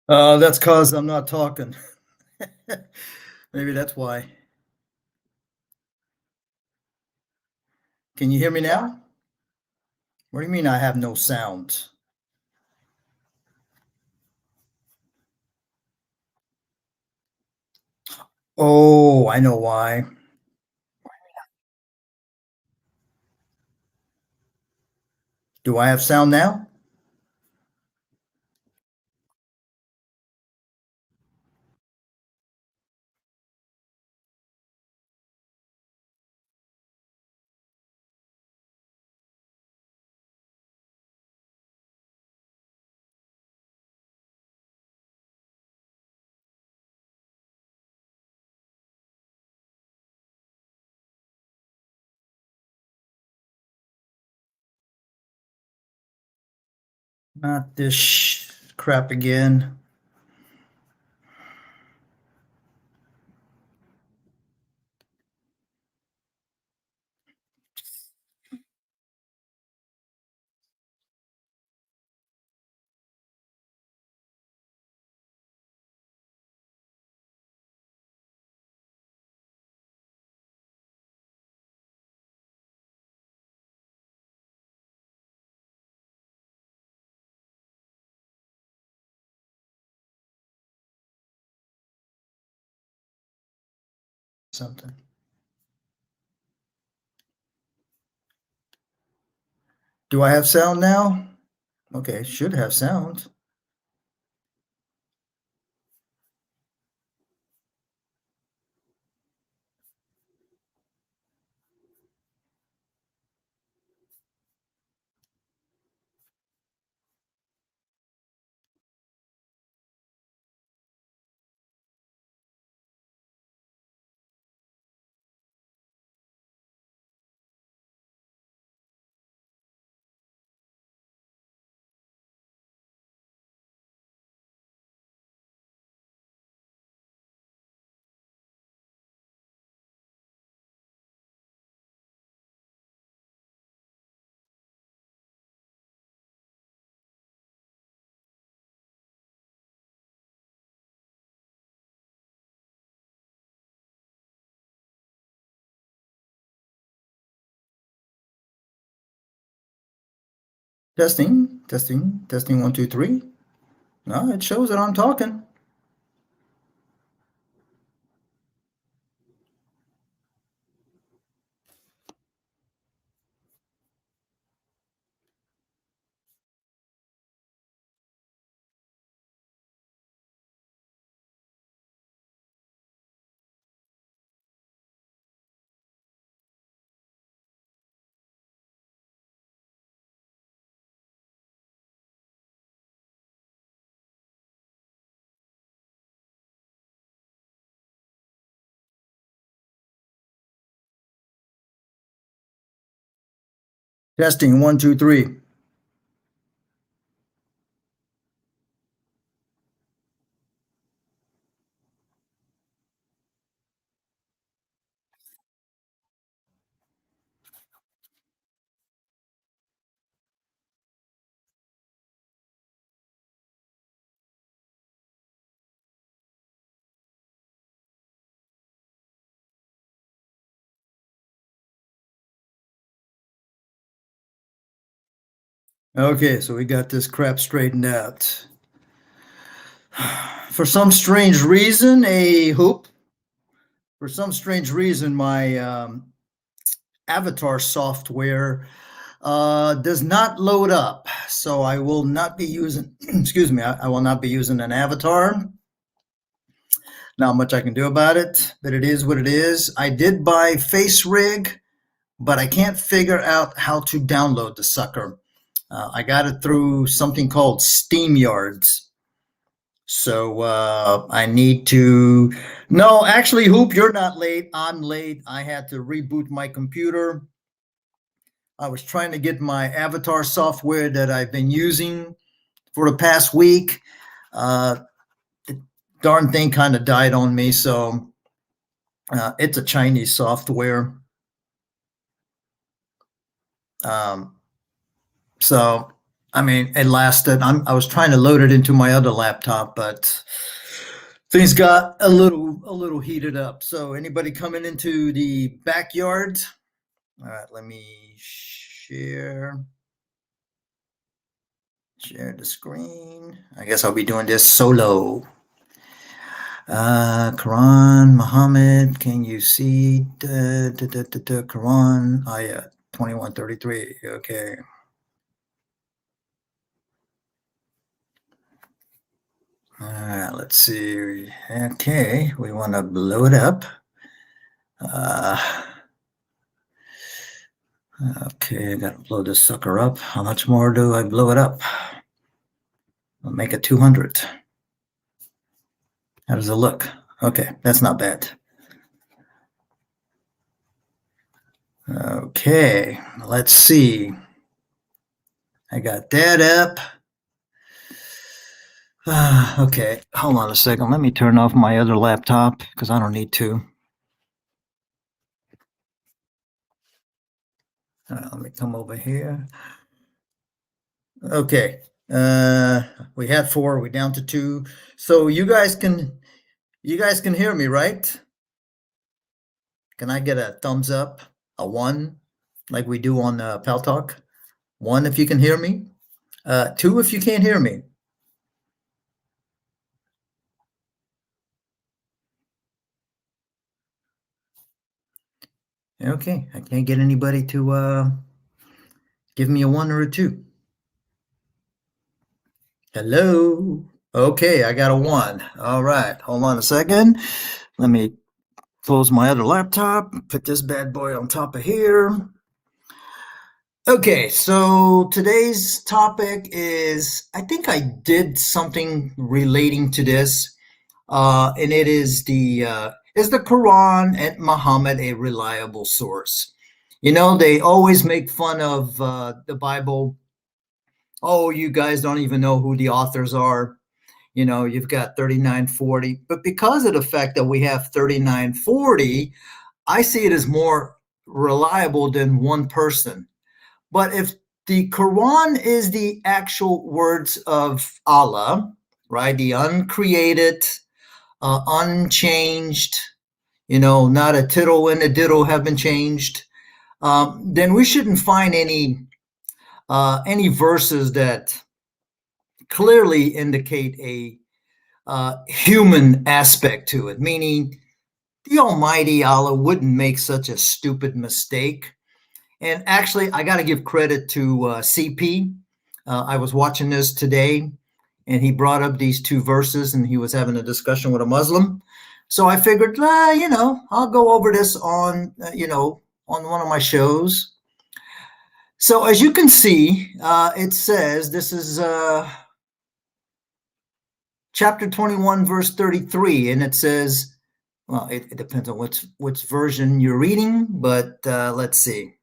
That's cause I'm not talking. Maybe that's why. Can you hear me now? What do you mean I have no sound? Oh, I know why. Do I have sound now? Not this crap again. Something. Do I have sound now? Okay, should have sound. Testing, testing, testing, one, two, three. No, it shows that I'm talking. Testing, one, two, three. Okay, so we got this crap straightened out. For some strange reason, my avatar software does not load up. So I will not be using, excuse me, I will not be using an avatar. Not much I can do about it, but it is what it is. I did buy FaceRig, but I can't figure out how to download the sucker. I got it through something called SteamYards. So I need to. No, actually, Hoop, you're not late. I'm late. I had to reboot my computer. I was trying to get my avatar software that I've been using for the past week. The darn thing kind of died on me. So it's a Chinese software. Um, so I mean, it lasted. I was trying to load it into my other laptop, but things got a little heated up. So anybody coming into the backyard? All right, let me share the screen. I guess I'll be doing this solo. Quran, Muhammad, can you see the Quran? Oh yeah, 2133. Okay. All right, let's see. Okay, we want to blow it up. Okay, I gotta blow this sucker up. How much more do I blow it up? I'll make it 200. How does it look? Okay, that's not bad. Okay, let's see. I got that up. Okay, hold on a second. Let me turn off my other laptop because I don't need to. Let me come over here. Okay, we had 4. We're down to 2. So you guys can hear me, right? Can I get a thumbs up, a 1, like we do on Pal Talk? 1 if you can hear me. 2 if you can't hear me. Okay, I can't get anybody to give me a 1 or a 2. Hello. Okay, I got a 1. All right, hold on a second. Let me close my other laptop, put this bad boy on top of here. Okay, so today's topic is, I think I did something relating to this, and it is the Quran and Muhammad a reliable source? You know, they always make fun of the Bible. Oh, you guys don't even know who the authors are. You know, you've got 3940. But because of the fact that we have 3940, I see it as more reliable than one person. But if the Quran is the actual words of Allah, right, the uncreated, unchanged, you know, not a tittle and a diddle have been changed, then we shouldn't find any verses that clearly indicate a human aspect to it, meaning the Almighty Allah wouldn't make such a stupid mistake. And actually, I got to give credit to CP. I was watching this today, and he brought up these 2 verses, and he was having a discussion with a Muslim. So I figured, you know, I'll go over this on, on one of my shows. So as you can see, it says, this is chapter 21, verse 33, and it says, well, it depends on which version you're reading, but let's see.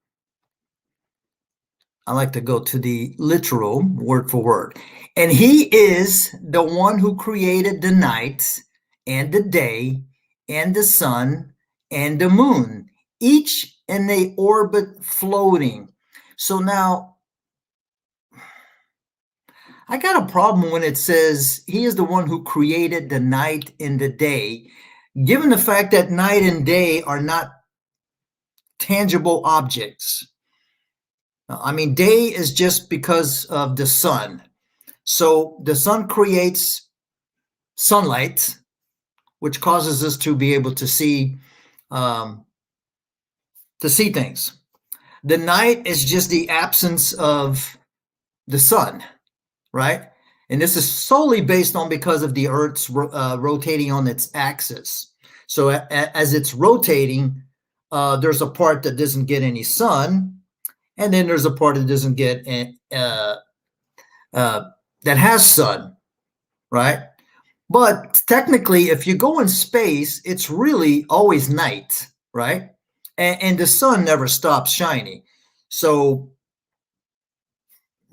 I like to go to the literal, word for word. And he is the one who created the night and the day and the sun and the moon, each in a orbit floating. So now, I got a problem when it says he is the one who created the night and the day, given the fact that night and day are not tangible objects. I mean, day is just because of the sun. So the sun creates sunlight, which causes us to be able to see things. The night is just the absence of the sun, right? And this is solely based on because of the Earth's rotating on its axis. So as it's rotating, there's a part that doesn't get any sun, and then there's a part that doesn't get that has sun, right? But technically, if you go in space, it's really always night, right? And the sun never stops shining. So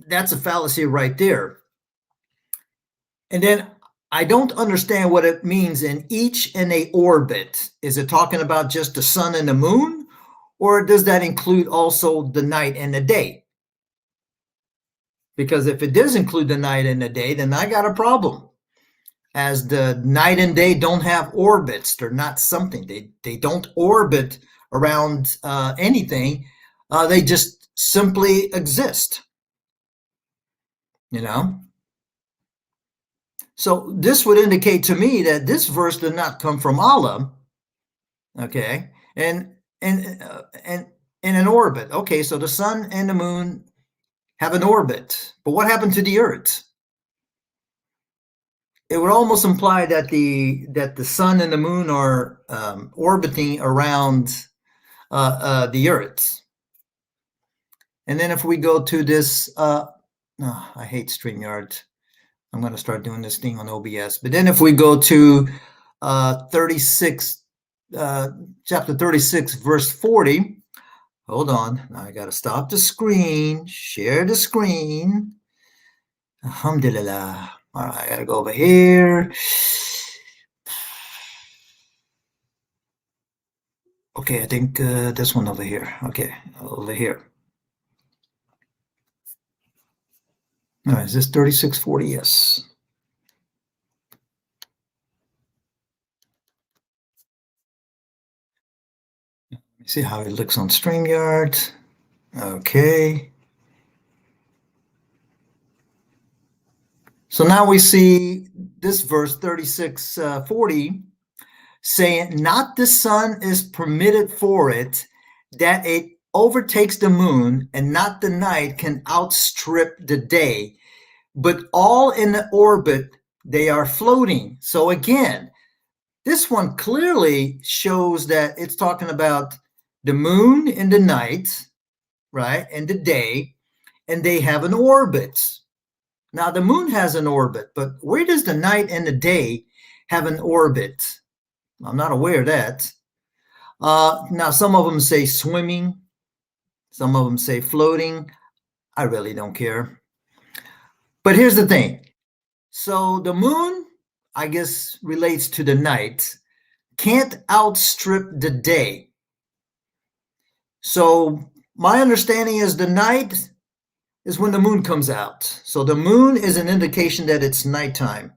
that's a fallacy right there. And then I don't understand what it means in each in a orbit. Is it talking about just the sun and the moon? Or does that include also the night and the day? Because if it does include the night and the day, then I got a problem. As the night and day don't have orbits, they're not something. They don't orbit around anything. They just simply exist. You know? So this would indicate to me that this verse did not come from Allah, okay, and in an orbit. Okay, so the sun and the moon have an orbit, but what happened to the earth? It would almost imply that the sun and the moon are orbiting around the earth. And then if we go to this, I hate StreamYard. I'm going to start doing this thing on OBS. But then if we go to 36, chapter 36, verse 40, hold on. Now I got to stop the screen, share the screen. Alhamdulillah. All right, I got to go over here. Okay, I think this one over here. Okay, over here. All right, is this 3640? Yes. Let me see how it looks on StreamYard. Okay. So now we see this verse 3640 saying, not the sun is permitted for it, that it overtakes the moon, and not the night can outstrip the day, but all in the orbit they are floating. So again, this one clearly shows that it's talking about the moon in the night, right, and the day, and they have an orbit. Now the moon has an orbit, but where does the night and the day have an orbit? I'm not aware of that. Now some of them say swimming, some of them say floating. I really don't care. But here's the thing. So the moon, I guess, relates to the night, can't outstrip the day. So my understanding is the night is when the moon comes out. So the moon is an indication that it's nighttime.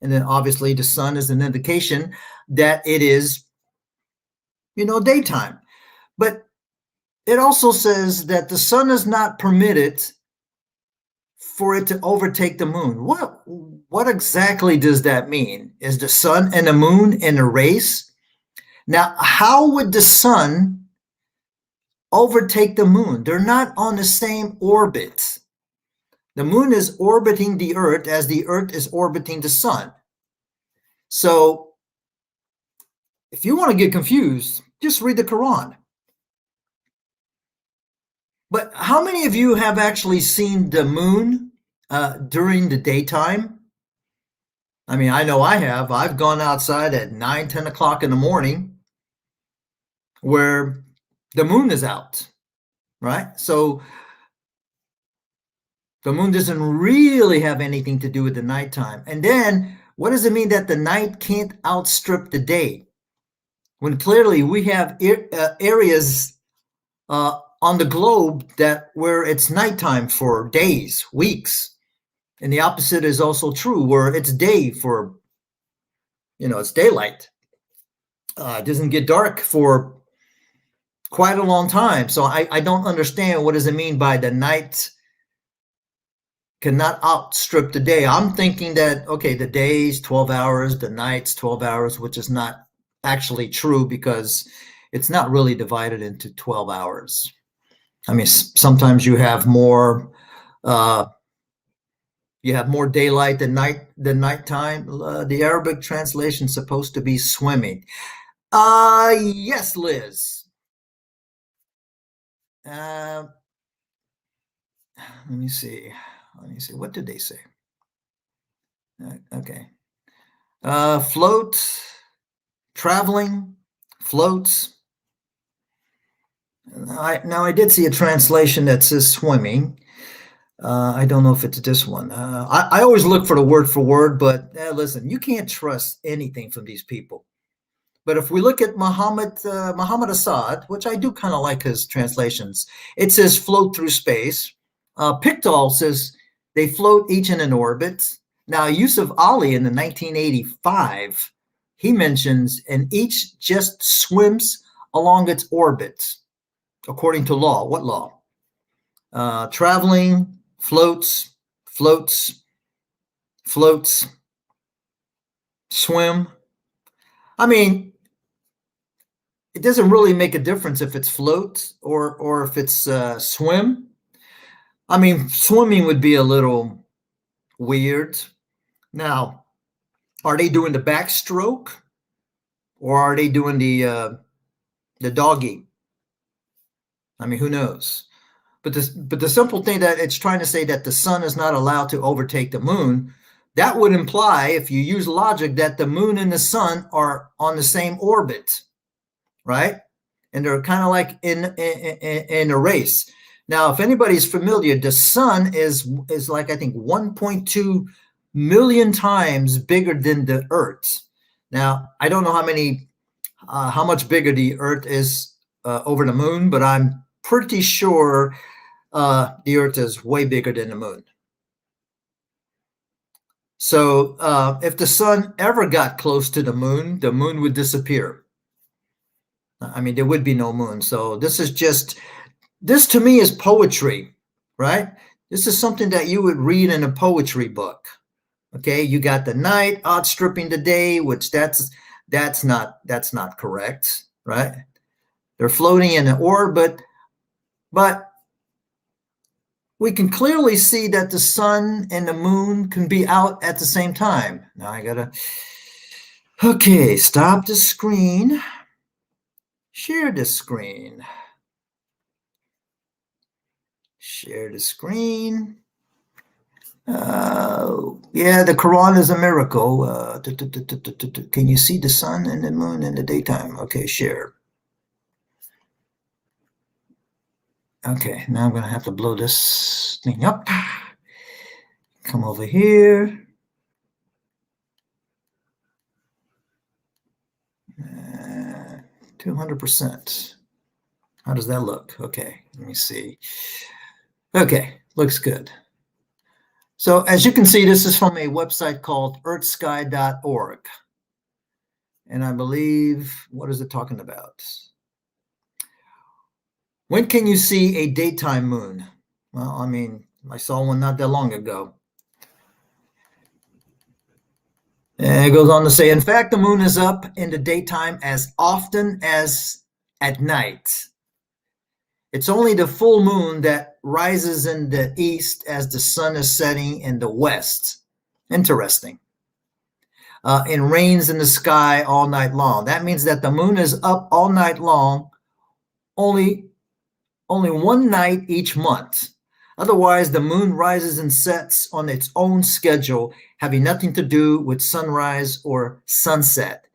And then obviously the sun is an indication that it is, daytime. But it also says that the sun is not permitted for it to overtake the moon. What exactly does that mean? Is the sun and the moon in a race? Now, how would the sun overtake the moon? They're not on the same orbit. The moon is orbiting the earth as the earth is orbiting the sun. So if you want to get confused, just read the Quran. But how many of you have actually seen the moon during the daytime? I mean, I know I have. I've gone outside at 9, 10 o'clock in the morning where the moon is out, right? So the moon doesn't really have anything to do with the nighttime. And then what does it mean that the night can't outstrip the day? When clearly we have areas on the globe where it's nighttime for days, weeks. And the opposite is also true, where it's day for, it's daylight. It doesn't get dark for quite a long time. So I don't understand, what does it mean by the night cannot outstrip the day? I'm thinking that, okay, the day's 12 hours, the night's 12 hours, which is not actually true, because it's not really divided into 12 hours. I mean, sometimes you have more daylight than nighttime. The Arabic translation is supposed to be swimming. Yes, Liz. Let me see. What did they say? Okay. Float, traveling, floats. Now I did see a translation that says swimming. I don't know if it's this one. I always look for the word for word, but listen, you can't trust anything from these people. But if we look at Muhammad Assad, which I do kind of like his translations, it says float through space. Pickthall says they float each in an orbit. Now, Yusuf Ali in the 1985, he mentions, and each just swims along its orbit, according to law. What law? Traveling, floats, floats, floats, swim. I mean, it doesn't really make a difference if it's float or if it's swim. I mean, swimming would be a little weird. Now, are they doing the backstroke or are they doing the doggy? I mean, who knows? But the simple thing that it's trying to say that the sun is not allowed to overtake the moon, that would imply, if you use logic, that the moon and the sun are on the same orbit, right? And they're kind of like in a race. Now, if anybody's familiar, the sun is like, I think, 1.2 million times bigger than the Earth. Now, I don't know how much bigger the Earth is over the moon, but I'm pretty sure the Earth is way bigger than the moon. So if the sun ever got close to the moon would disappear. I mean, there would be no moon. So this to me is poetry, right? This is something that you would read in a poetry book. Okay, you got the night outstripping the day, which that's not correct, right? They're floating in an orbit, but we can clearly see that the sun and the moon can be out at the same time. Now I gotta, okay, stop the screen, share the screen, share the screen. Yeah, the Quran is a miracle. Can you see the sun and the moon in the daytime? Okay, share. Okay, now I'm going to have to blow this thing up. Come over here. 200%. How does that look? Okay, let me see. Okay, looks good. So as you can see, this is from a website called earthsky.org. And I believe, what is it talking about? When can you see a daytime moon? Well, I mean, I saw one not that long ago. And it goes on to say, in fact, the moon is up in the daytime as often as at night. It's only the full moon that rises in the east as the sun is setting in the west. Interesting. And rains in the sky all night long. That means that the moon is up all night long, only one night each month. Otherwise, the moon rises and sets on its own schedule, having nothing to do with sunrise or sunset,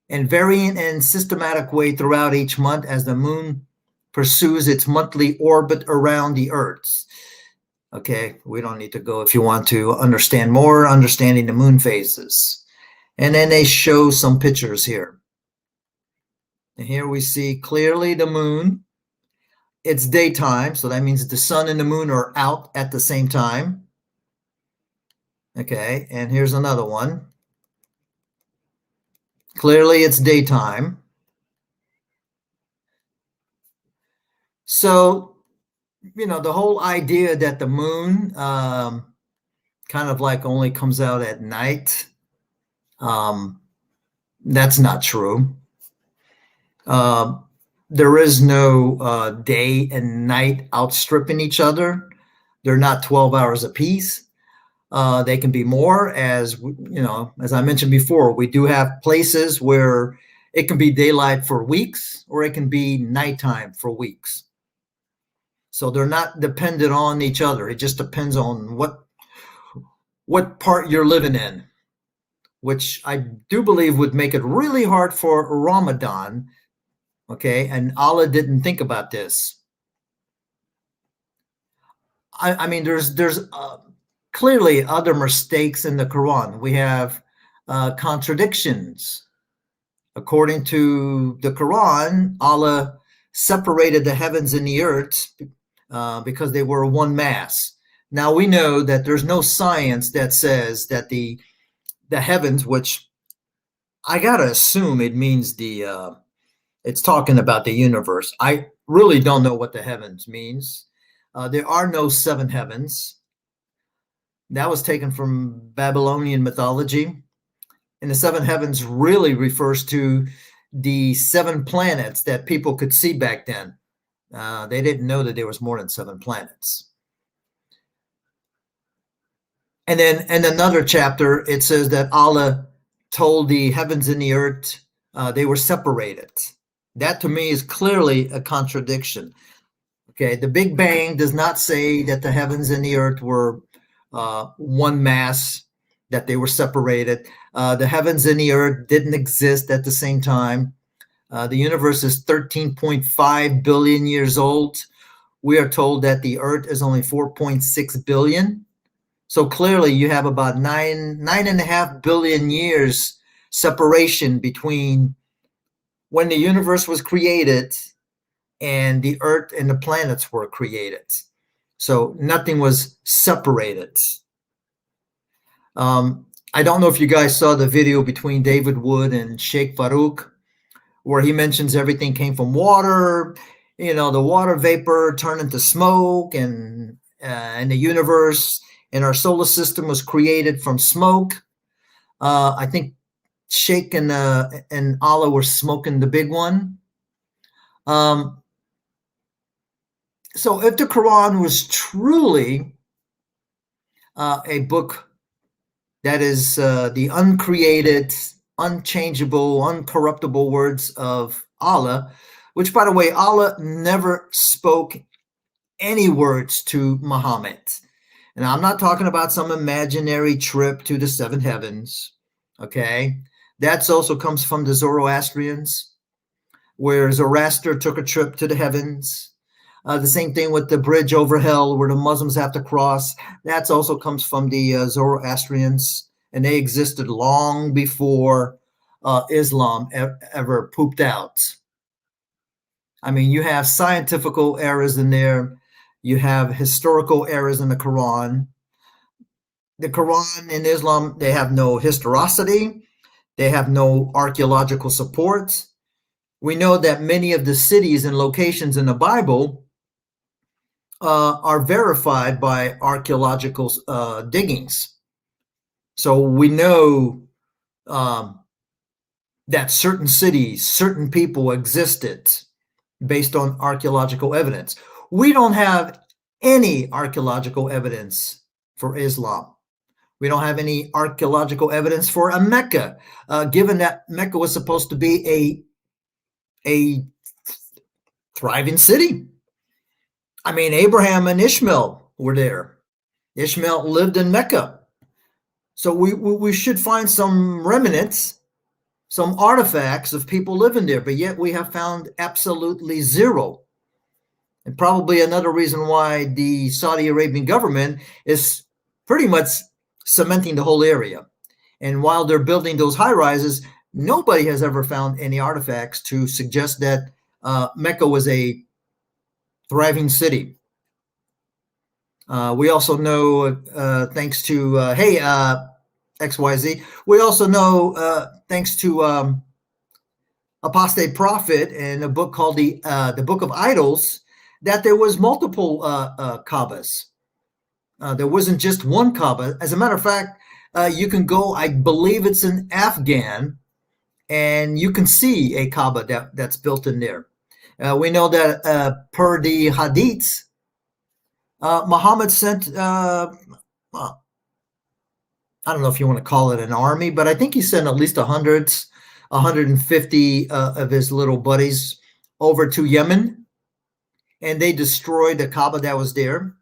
and varying in systematic way throughout each month as the moon pursues its monthly orbit around the Earth. Okay, we don't need to go if you want to understand more, understanding the moon phases. And then they show some pictures here. And here we see clearly the moon. It's daytime, so that means the sun and the moon are out at the same time. Okay, and here's another one. Clearly it's daytime. So, you know, the whole idea that the moon kind of like only comes out at night, that's not true. There is no day and night outstripping each other. They're not 12 hours apiece. They can be more, as you know, as I mentioned before, we do have places where it can be daylight for weeks or it can be nighttime for weeks. So they're not dependent on each other. It just depends on what part you're living in, which I do believe would make it really hard for Ramadan. Okay, and Allah didn't think about this. I mean, there's clearly other mistakes in the Quran. We have contradictions. According to the Quran, Allah separated the heavens and the earth because they were one mass. Now we know that there's no science that says that the heavens, which I gotta assume it means it's talking about the universe. I really don't know what the heavens means. There are no seven heavens. That was taken from Babylonian mythology. And the seven heavens really refers to the seven planets that people could see back then. They didn't know that there was more than seven planets. And then in another chapter, it says that Allah told the heavens and the earth they were separated. That to me is clearly a contradiction. Okay, the Big Bang does not say that the heavens and the earth were one mass, that they were separated. The heavens and the earth didn't exist at the same time. The universe is 13.5 billion years old. We are told that the earth is only 4.6 billion. So clearly you have about 9.5 billion years separation between when the universe was created and the earth and the planets were created. So nothing was separated. I don't know if you guys saw the video between David Wood and Sheikh Farouk, where he mentions everything came from water, the water vapor turned into smoke, and the universe and our solar system was created from smoke. I think Sheikh and Allah were smoking the big one. So if the Quran was truly a book that is the uncreated, unchangeable, uncorruptible words of Allah, which, by the way, Allah never spoke any words to Muhammad. And I'm not talking about some imaginary trip to the seven heavens, okay? That also comes from the Zoroastrians, where Zoroaster took a trip to the heavens. The same thing with the bridge over hell where the Muslims have to cross. That also comes from the Zoroastrians, and they existed long before Islam ever pooped out. I mean, you have scientific errors in there. You have historical errors in the Quran. The Quran in Islam, they have no historicity. They have no archaeological support. We know that many of the cities and locations in the Bible are verified by archaeological diggings. So we know that certain cities, certain people existed based on archaeological evidence. We don't have any archaeological evidence for Islam. We don't have any archaeological evidence for a Mecca, given that Mecca was supposed to be a thriving city. I mean, Abraham and Ishmael were there. Ishmael lived in Mecca. So we should find some remnants, some artifacts of people living there, but yet we have found absolutely zero. And probably another reason why the Saudi Arabian government is pretty much cementing the whole area. And while they're building those high rises, nobody has ever found any artifacts to suggest that Mecca was a thriving city. We also know, thanks to, XYZ, we also know, thanks to Apostate Prophet and a book called the Book of Idols, that there was multiple Kaabas. There wasn't just one Kaaba. As a matter of fact, you can go, I believe it's in Afghan, and you can see a Kaaba that's built in there. We know that per the Hadiths, Muhammad sent, I don't know if you want to call it an army, but I think he sent at least 150 of his little buddies over to Yemen, and they destroyed the Kaaba that was there.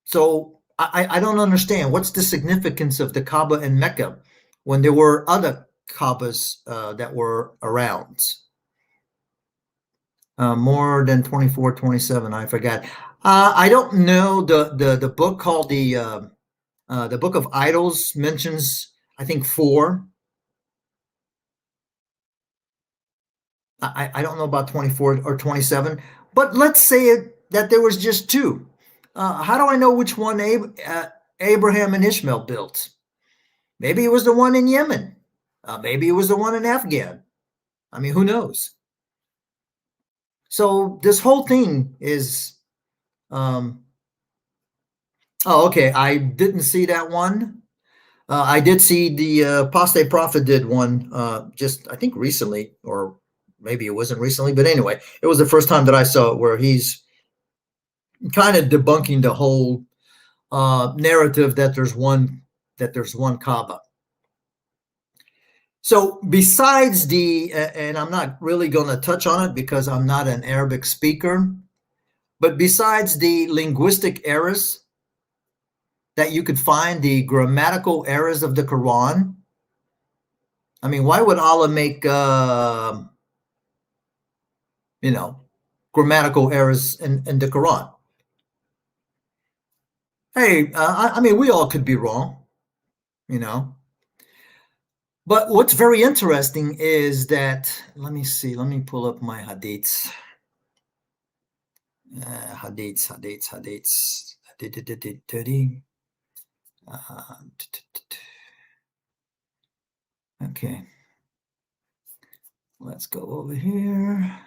So I don't understand. What's the significance of the Kaaba in Mecca when there were other Kaabas that were around? More than 24, 27, I forgot. I don't know. The book called the Book of Idols mentions, I think, 4. I don't know about 24 or 27, but let's say that there was just 2. How do I know which one Abraham and Ishmael built? Maybe it was the one in Yemen. Maybe it was the one in Afghan. I mean, who knows? So this whole thing is, oh, okay. I didn't see that one. I did see the Apostate Prophet did one just, I think, recently, or maybe it wasn't recently, but anyway, it was the first time that I saw it where he's kind of debunking the whole narrative that there's one Kaaba. So besides and I'm not really going to touch on it because I'm not an Arabic speaker, but besides the linguistic errors that you could find, the grammatical errors of the Quran, I mean, why would Allah make, grammatical errors in the Quran? Hey, I mean, we all could be wrong, you know. But what's very interesting is that, let me see, let me pull up my hadiths. Hadiths. Okay. Let's go over here.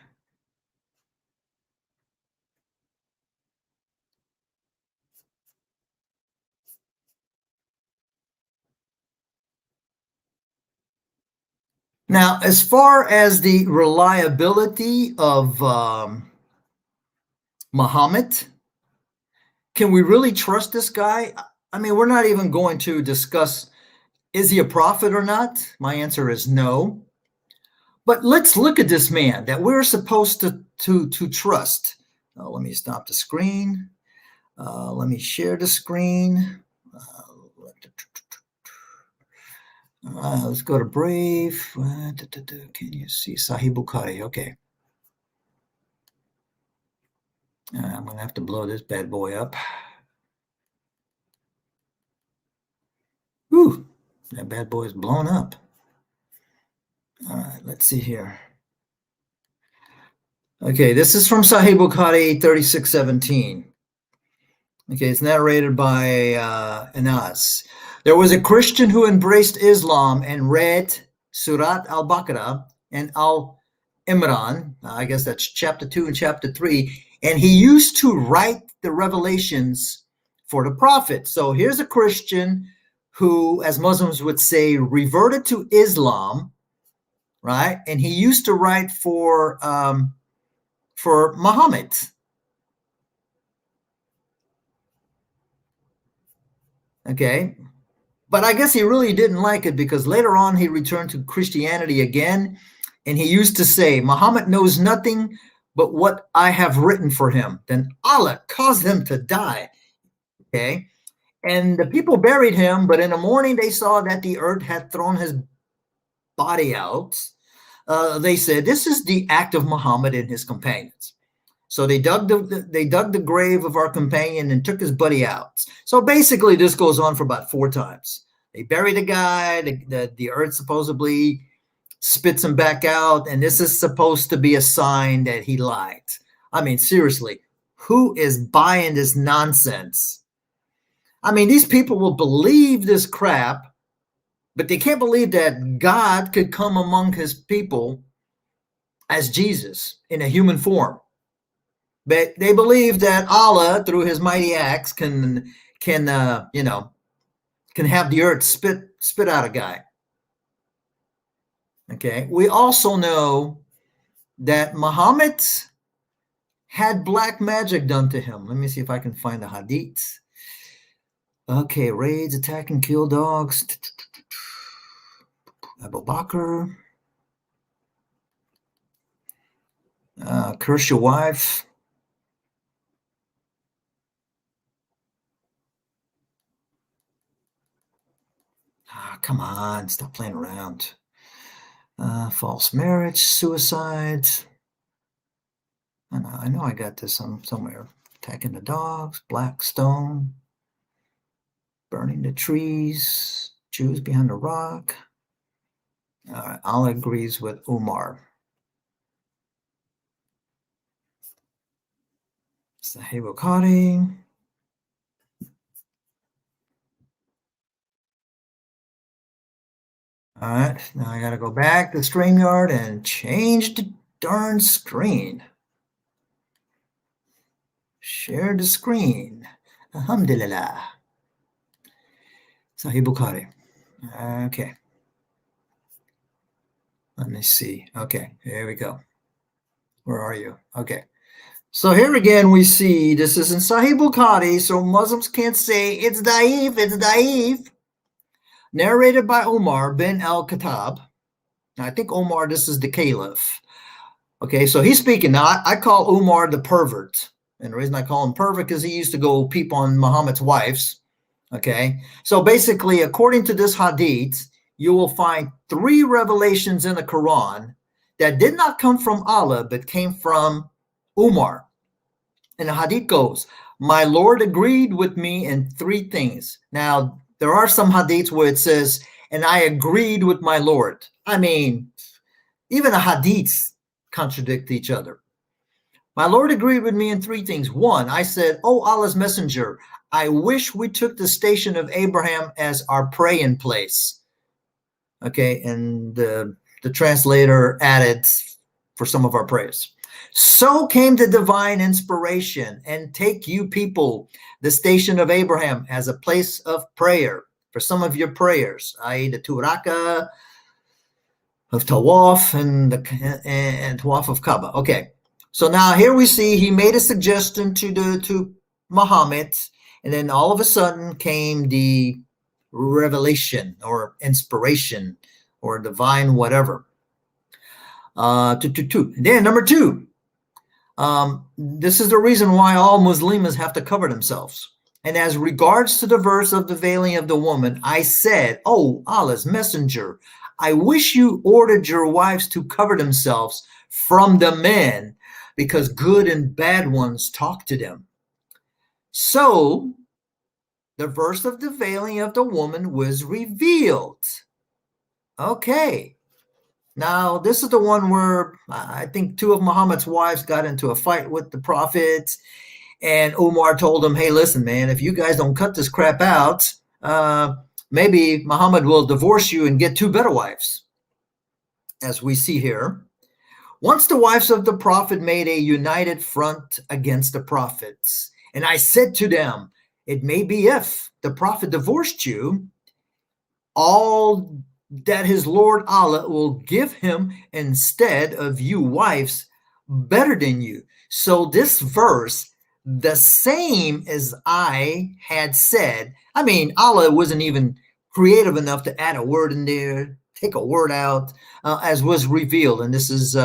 Now, as far as the reliability of Muhammad, can we really trust this guy? I mean, we're not even going to discuss, is he a prophet or not? My answer is no. But let's look at this man that we're supposed to trust. Let me stop the screen. Let me share the screen. Let's go to Brave. Can you see Sahih Bukhari? Okay. I'm going to have to blow this bad boy up. Whew, that bad boy is blown up. All right, let's see here. Okay, this is from Sahih Bukhari 3617. Okay, it's narrated by Anas. There was a Christian who embraced Islam and read Surat al-Baqarah and Al-Imran. I guess that's chapter 2 and chapter 3. And he used to write the revelations for the prophet. So here's a Christian who, as Muslims would say, reverted to Islam, right? And he used to write for Muhammad. Okay. But I guess he really didn't like it because later on he returned to Christianity again. And he used to say, Muhammad knows nothing but what I have written for him. Then Allah caused him to die. Okay. And the people buried him, but in the morning they saw that the earth had thrown his body out. They said, this is the act of Muhammad and his companions. So they dug the grave of our companion and took his body out. So basically, this goes on for about 4 times. They bury the guy. The earth supposedly spits him back out, and this is supposed to be a sign that he lied. I mean, seriously, who is buying this nonsense? I mean, these people will believe this crap, but they can't believe that God could come among his people as Jesus in a human form. But they believe that Allah, through his mighty acts, can have the earth spit out a guy. Okay. We also know that Muhammad had black magic done to him. Let me see if I can find the hadith. Okay, raids, attack and kill dogs. Abu Bakr. Curse your wife. Come on, stop playing around. False marriage, suicide. I know I got this somewhere. Attacking the dogs, black stone, burning the trees, Jews behind a rock. All right, Allah agrees with Umar. Sahih Bukhari. All right, now I got to go back to StreamYard and change the darn screen. Share the screen. Alhamdulillah. Sahih Bukhari. Okay. Let me see. Okay, here we go. Where are you? Okay. So here again we see this is in Sahih Bukhari, so Muslims can't say it's da'if, it's da'if. Narrated by Umar bin al-Khattab. I think Umar, this is the caliph. Okay, so he's speaking. Now, I call Umar the pervert. And the reason I call him pervert because he used to go peep on Muhammad's wives. Okay, so basically, according to this hadith, you will find 3 revelations in the Quran that did not come from Allah, but came from Umar. And the hadith goes, my Lord agreed with me in 3 things. Now, there are some hadiths where it says, and I agreed with my Lord. I mean, even the hadiths contradict each other. My Lord agreed with me in 3 things. 1, I said, oh, Allah's messenger, I wish we took the station of Abraham as our praying place. Okay, and the translator added for some of our prayers. So came the divine inspiration, and take you people the station of Abraham as a place of prayer for some of your prayers, i.e. the 2 rakah of Tawaf and Tawaf of Kaaba. Okay, so now here we see he made a suggestion to Muhammad, and then all of a sudden came the revelation or inspiration or divine whatever. Then number 2. This is the reason why all Muslims have to cover themselves. And as regards to the verse of the veiling of the woman, I said, oh, Allah's messenger, I wish you ordered your wives to cover themselves from the men, because good and bad ones talk to them. So the verse of the veiling of the woman was revealed. Okay. Now, this is the one where I think 2 of Muhammad's wives got into a fight with the prophets, and Umar told them, hey, listen, man, if you guys don't cut this crap out, maybe Muhammad will divorce you and get 2 better wives. As we see here, once the wives of the prophet made a united front against the prophets, and I said to them, it may be if the prophet divorced you, all that his Lord Allah will give him instead of you wives better than you. So this verse, the same as I had said, I mean, Allah wasn't even creative enough to add a word in there, take a word out, as was revealed. And this is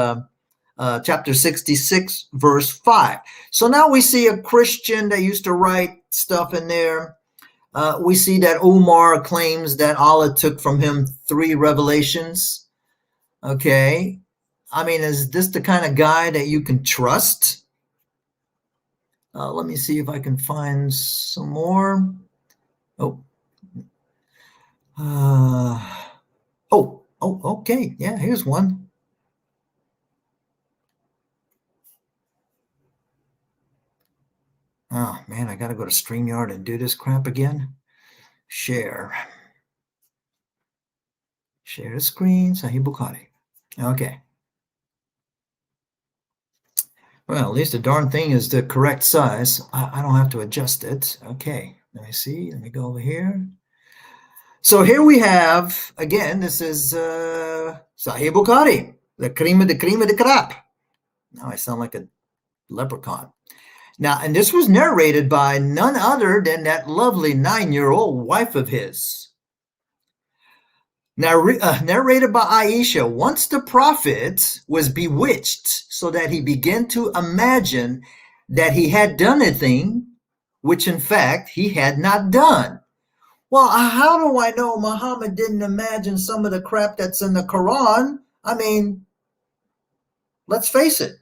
chapter 66, verse 5. So now we see a Christian that used to write stuff in there. We see that Umar claims that Allah took from him 3 revelations. Okay. I mean, is this the kind of guy that you can trust? Let me see if I can find some more. Okay. Yeah, here's one. Oh, man, I got to go to StreamYard and do this crap again. Share the screen, Sahih Bukhari. Okay. Well, at least the darn thing is the correct size. I don't have to adjust it. Okay, let me see. Let me go over here. So here we have, again, this is Sahih Bukhari, the cream of the crap. Now I sound like a leprechaun. Now, and this was narrated by none other than that lovely 9-year-old wife of his. Now, narrated by Aisha, once the prophet was bewitched so that he began to imagine that he had done a thing, which in fact he had not done. Well, how do I know Muhammad didn't imagine some of the crap that's in the Quran? I mean, let's face it.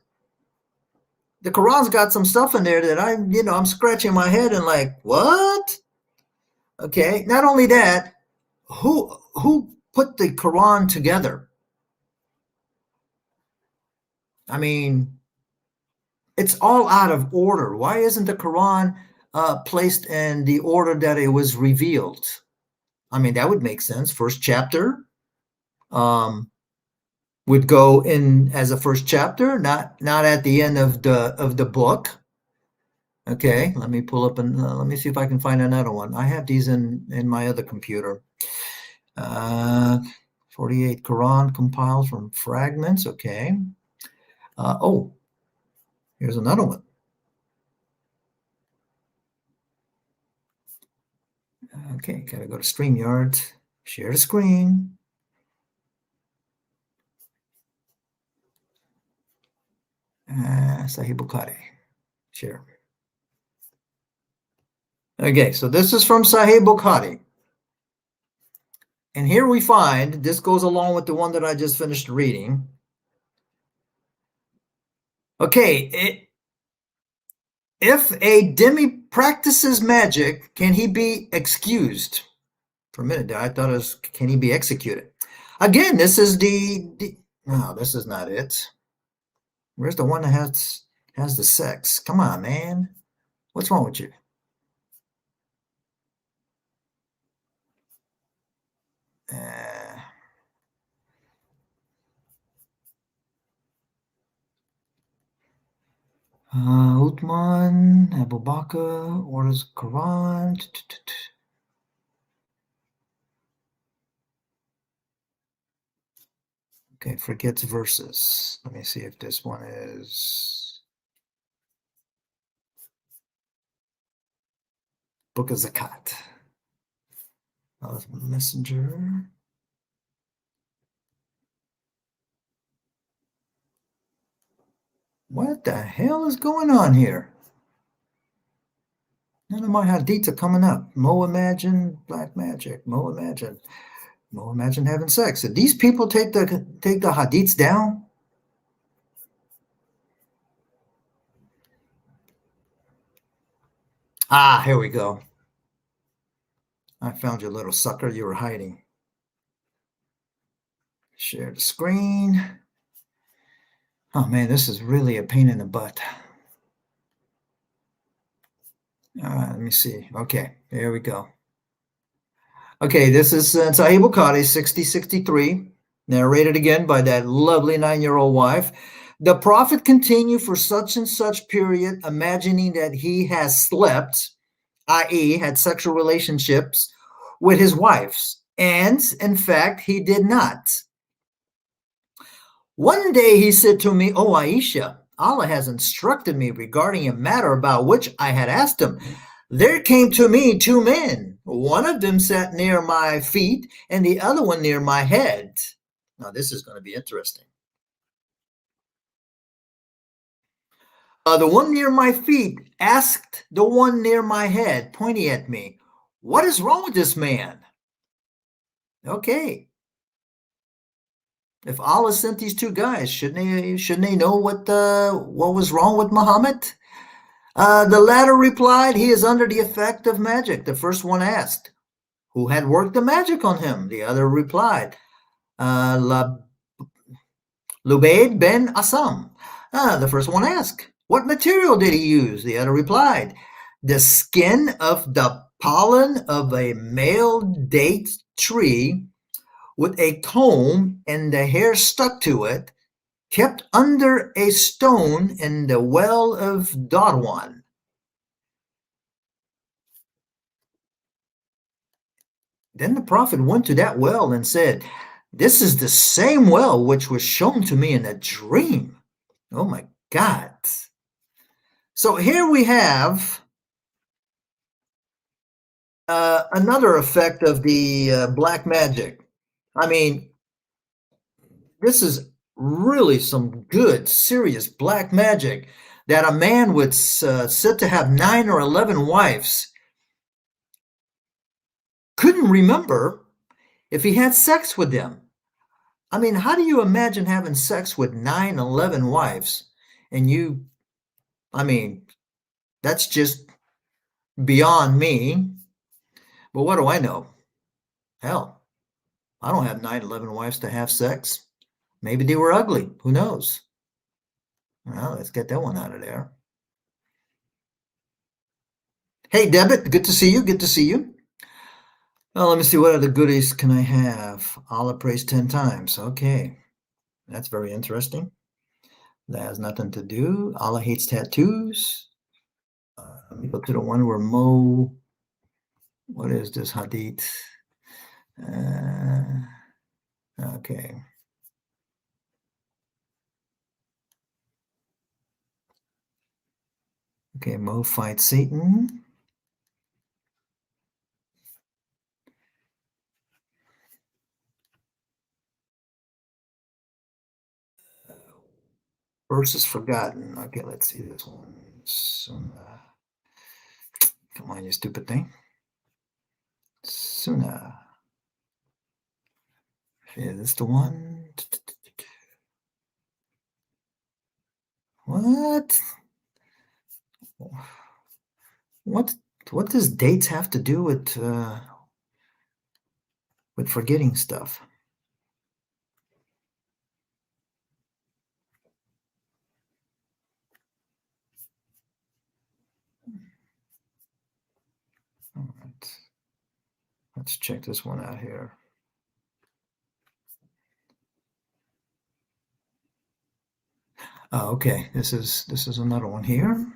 The Quran's got some stuff in there that I'm scratching my head and like, what? Okay. Not only that, who put the Quran together? I mean, it's all out of order. Why isn't the Quran placed in the order that it was revealed? I mean, that would make sense. First chapter, would go in as a first chapter, not at the end of the book. Okay, let me pull up and let me see if I can find another one. I have these in my other computer. 48 Quran compiled from fragments. Okay. Oh, here's another one. Okay, gotta go to StreamYard, share the screen. Sahih Bukhari, share. Okay, so this is from Sahih Bukhari. And here we find, this goes along with the one that I just finished reading. Okay, if a dhimmi practices magic, can he be excused? For a minute there, I thought it was, can he be executed? Again, this is no, this is not it. Where's the one that has the sex? Come on, man. What's wrong with you? Uthman, Abu Bakr, orders Quran. Okay, forgets verses. Let me see if this one is Book of Zakat. Messenger. What the hell is going on here? None of my hadiths are coming up. Mo imagine black magic. Mo imagine having sex. Did these people take the hadiths down? Ah, here we go. I found you, little sucker. You were hiding. Share the screen. Oh man, this is really a pain in the butt. Let me see. Okay, here we go. Okay, this is Sahih Bukhari 6063, narrated again by that lovely 9-year-old wife. The Prophet continued for such and such period, imagining that he has slept, i.e., had sexual relationships with his wives, and in fact, he did not. One day he said to me, "O Aisha, Allah has instructed me regarding a matter about which I had asked him. There came to me 2 men. One of them sat near my feet and the other one near my head." Now, this is going to be interesting. The one near my feet asked the one near my head, pointing at me, "What is wrong with this man?" Okay. If Allah sent these 2 guys, shouldn't they know what was wrong with Muhammad? The latter replied, "He is under the effect of magic." The first one asked, "Who had worked the magic on him?" The other replied, Lubaid ben Asam. The first one asked, "What material did he use?" The other replied, "The skin of the pollen of a male date tree with a comb and the hair stuck to it, kept under a stone in the well of Darwan." Then the Prophet went to that well and said, "This is the same well which was shown to me in a dream." Oh my God. So here we have another effect of the black magic. I mean, this is really some good, serious black magic, that a man would said to have 9 or 11 wives couldn't remember if he had sex with them. I mean, how do you imagine having sex with 9, 11 wives? And I mean, that's just beyond me. But what do I know? Hell, I don't have 9, 11 wives to have sex. Maybe they were ugly. Who knows? Well, let's get that one out of there. Hey, Debit, good to see you. Good to see you. Well, let me see. What other goodies can I have? Allah prays 10 times. Okay. That's very interesting. That has nothing to do. Allah hates tattoos. Let me go to the one where what is this hadith? Uh, okay. Okay, Mo fights Satan. Verse is forgotten. Okay, let's see this one. Come on, you stupid thing. Sunnah. Is this the one? What? What does dates have to do with forgetting stuff? All right. Let's check this one out here. Oh, okay. This is another one here.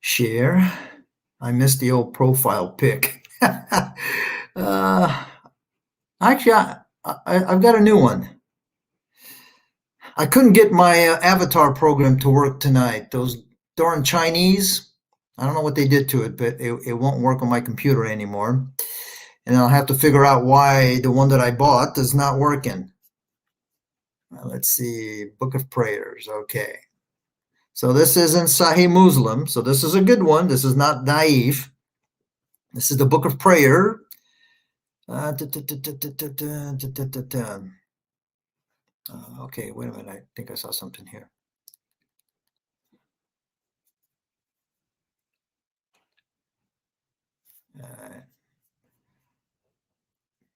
Share. I missed the old profile pic. Actually, I've got a new one. I couldn't get my avatar program to work tonight. Those darn Chinese, I don't know what they did to it, but it won't work on my computer anymore. And I'll have to figure out why the one that I bought is not working. Let's see, Book of Prayers. Okay. So this isn't Sahih Muslim. So this is a good one. This is not naive. This is the Book of Prayer. Okay, wait a minute. I think I saw something here.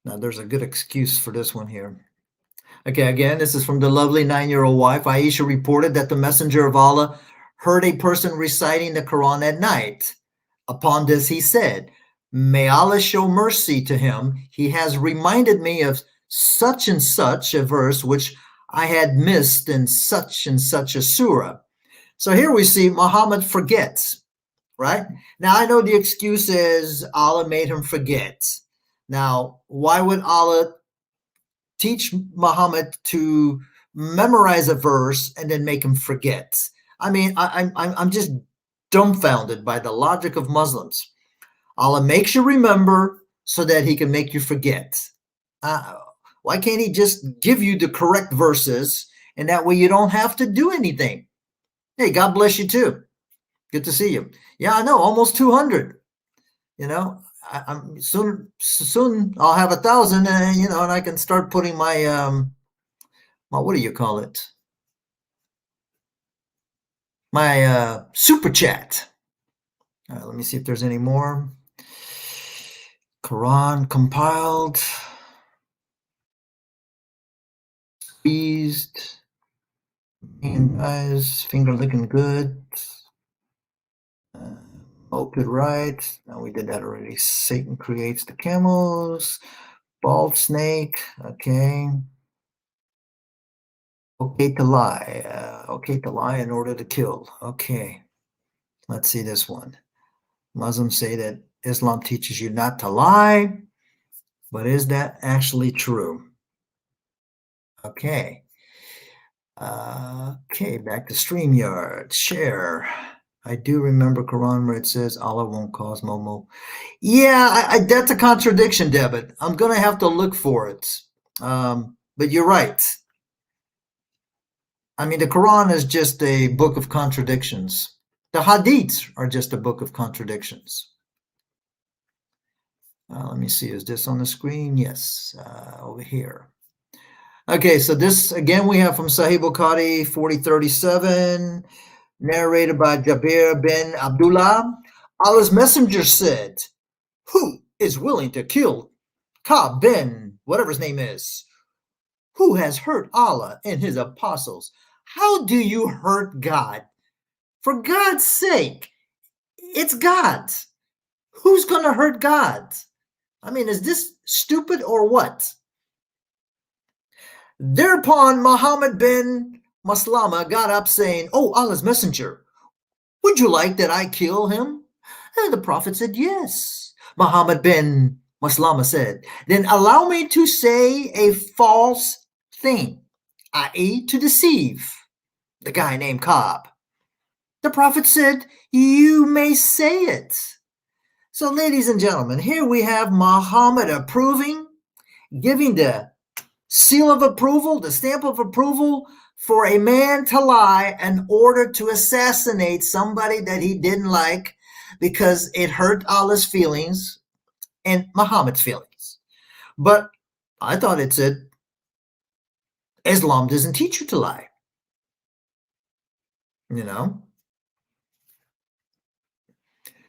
Now there's a good excuse for this one here. Okay, again, this is from the lovely 9-year-old wife. Aisha reported that the Messenger of Allah heard a person reciting the Quran at night. Upon this, he said, "May Allah show mercy to him. He has reminded me of such and such a verse which I had missed in such and such a surah." So here we see Muhammad forgets, right? Now I know the excuse is Allah made him forget. Now, why would Allah teach Muhammad to memorize a verse and then make him forget? I mean, I'm just dumbfounded by the logic of Muslims. Allah makes you remember so that he can make you forget. Why can't he just give you the correct verses and that way you don't have to do anything? Hey, God bless you too. Good to see you. Yeah, I know, almost 200. You know, I'm soon I'll have 1,000, and and I can start putting my what do you call it? My super chat. Let me see if there's any more. Quran compiled, squeezed, and guys, finger looking good. Good, right? Now we did that already. Satan creates the camels. Bald snake. Okay. Okay to lie. Okay to lie in order to kill. Okay. Let's see this one. Muslims say that Islam teaches you not to lie, but is that actually true? Okay. Okay, back to StreamYard. Share. I do remember Quran where it says Allah won't cause Momo. Yeah, that's a contradiction, Debit. I'm going to have to look for it. But you're right. I mean, the Quran is just a book of contradictions. The Hadiths are just a book of contradictions. Let me see. Is this on the screen? Yes, over here. Okay, so this, again, we have from Sahih Bukhari 4037, narrated by Jabir bin Abdullah. Allah's messenger said, "Who is willing to kill Ka'b bin, whatever his name is? Who has hurt Allah and his apostles? How do you hurt God? For God's sake, it's God. Who's going to hurt God?" I mean, is this stupid or what? Thereupon Muhammad bin Maslama got up saying, "Oh, Allah's messenger, would you like that I kill him?" And the Prophet said, "Yes." Muhammad bin Maslama said, "Then allow me to say a false thing, i.e., to deceive the guy named Cobb." The Prophet said, "You may say it." So, ladies and gentlemen, here we have Muhammad approving, giving the seal of approval, the stamp of approval for a man to lie in order to assassinate somebody that he didn't like because it hurt Allah's feelings and Muhammad's feelings. But I thought it said Islam doesn't teach you to lie. You know?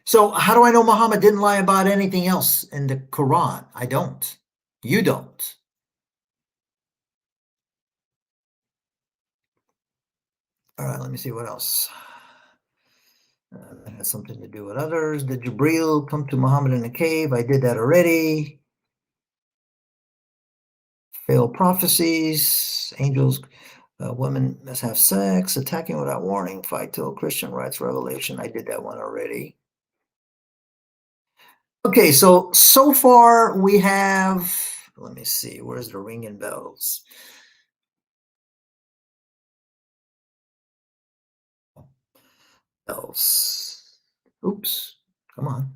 So how do I know Muhammad didn't lie about anything else in the Quran? I don't. You don't. All right, let me see what else. That has something to do with others. Did Jibreel come to Muhammad in a cave? I did that already. Failed prophecies. Angels, women must have sex. Attacking without warning. Fight till Christian rights revelation. I did that one already. Okay, so far we have, let me see, where's the ringing bells? Bells. Oops, come on.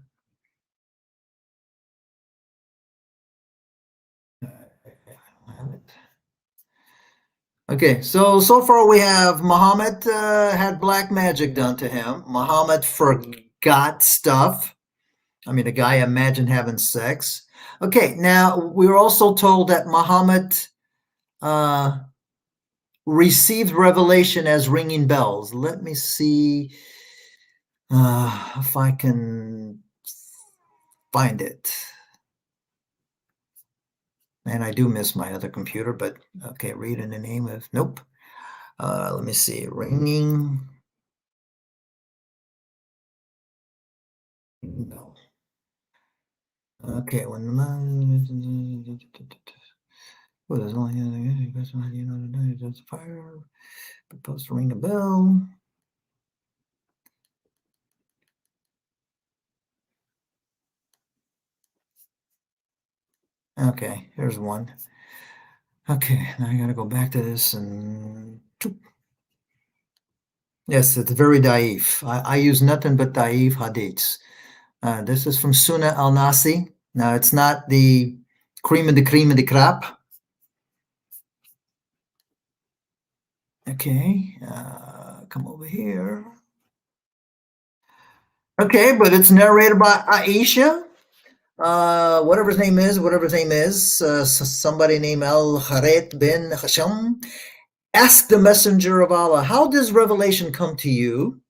Okay, so far we have Muhammad had black magic done to him. Muhammad forgot stuff. I mean, a guy imagined having sex. Okay, now we were also told that Muhammad received revelation as ringing bells. Let me see if I can find it. And I do miss my other computer, but okay, read in the name of, nope. Let me see, ringing. No. Okay, when what is only the fire, supposed to ring a bell. Okay, here's one. Okay, now I gotta go back to this and yes, it's very daif. I use nothing but daif hadiths. This is from Sunnah al-Nasi. Now, it's not the cream of the crop. Okay, come over here. Okay, but it's narrated by Aisha. Whatever his name is, somebody named Al-Harith bin Hasham asked the messenger of Allah, "How does revelation come to you?"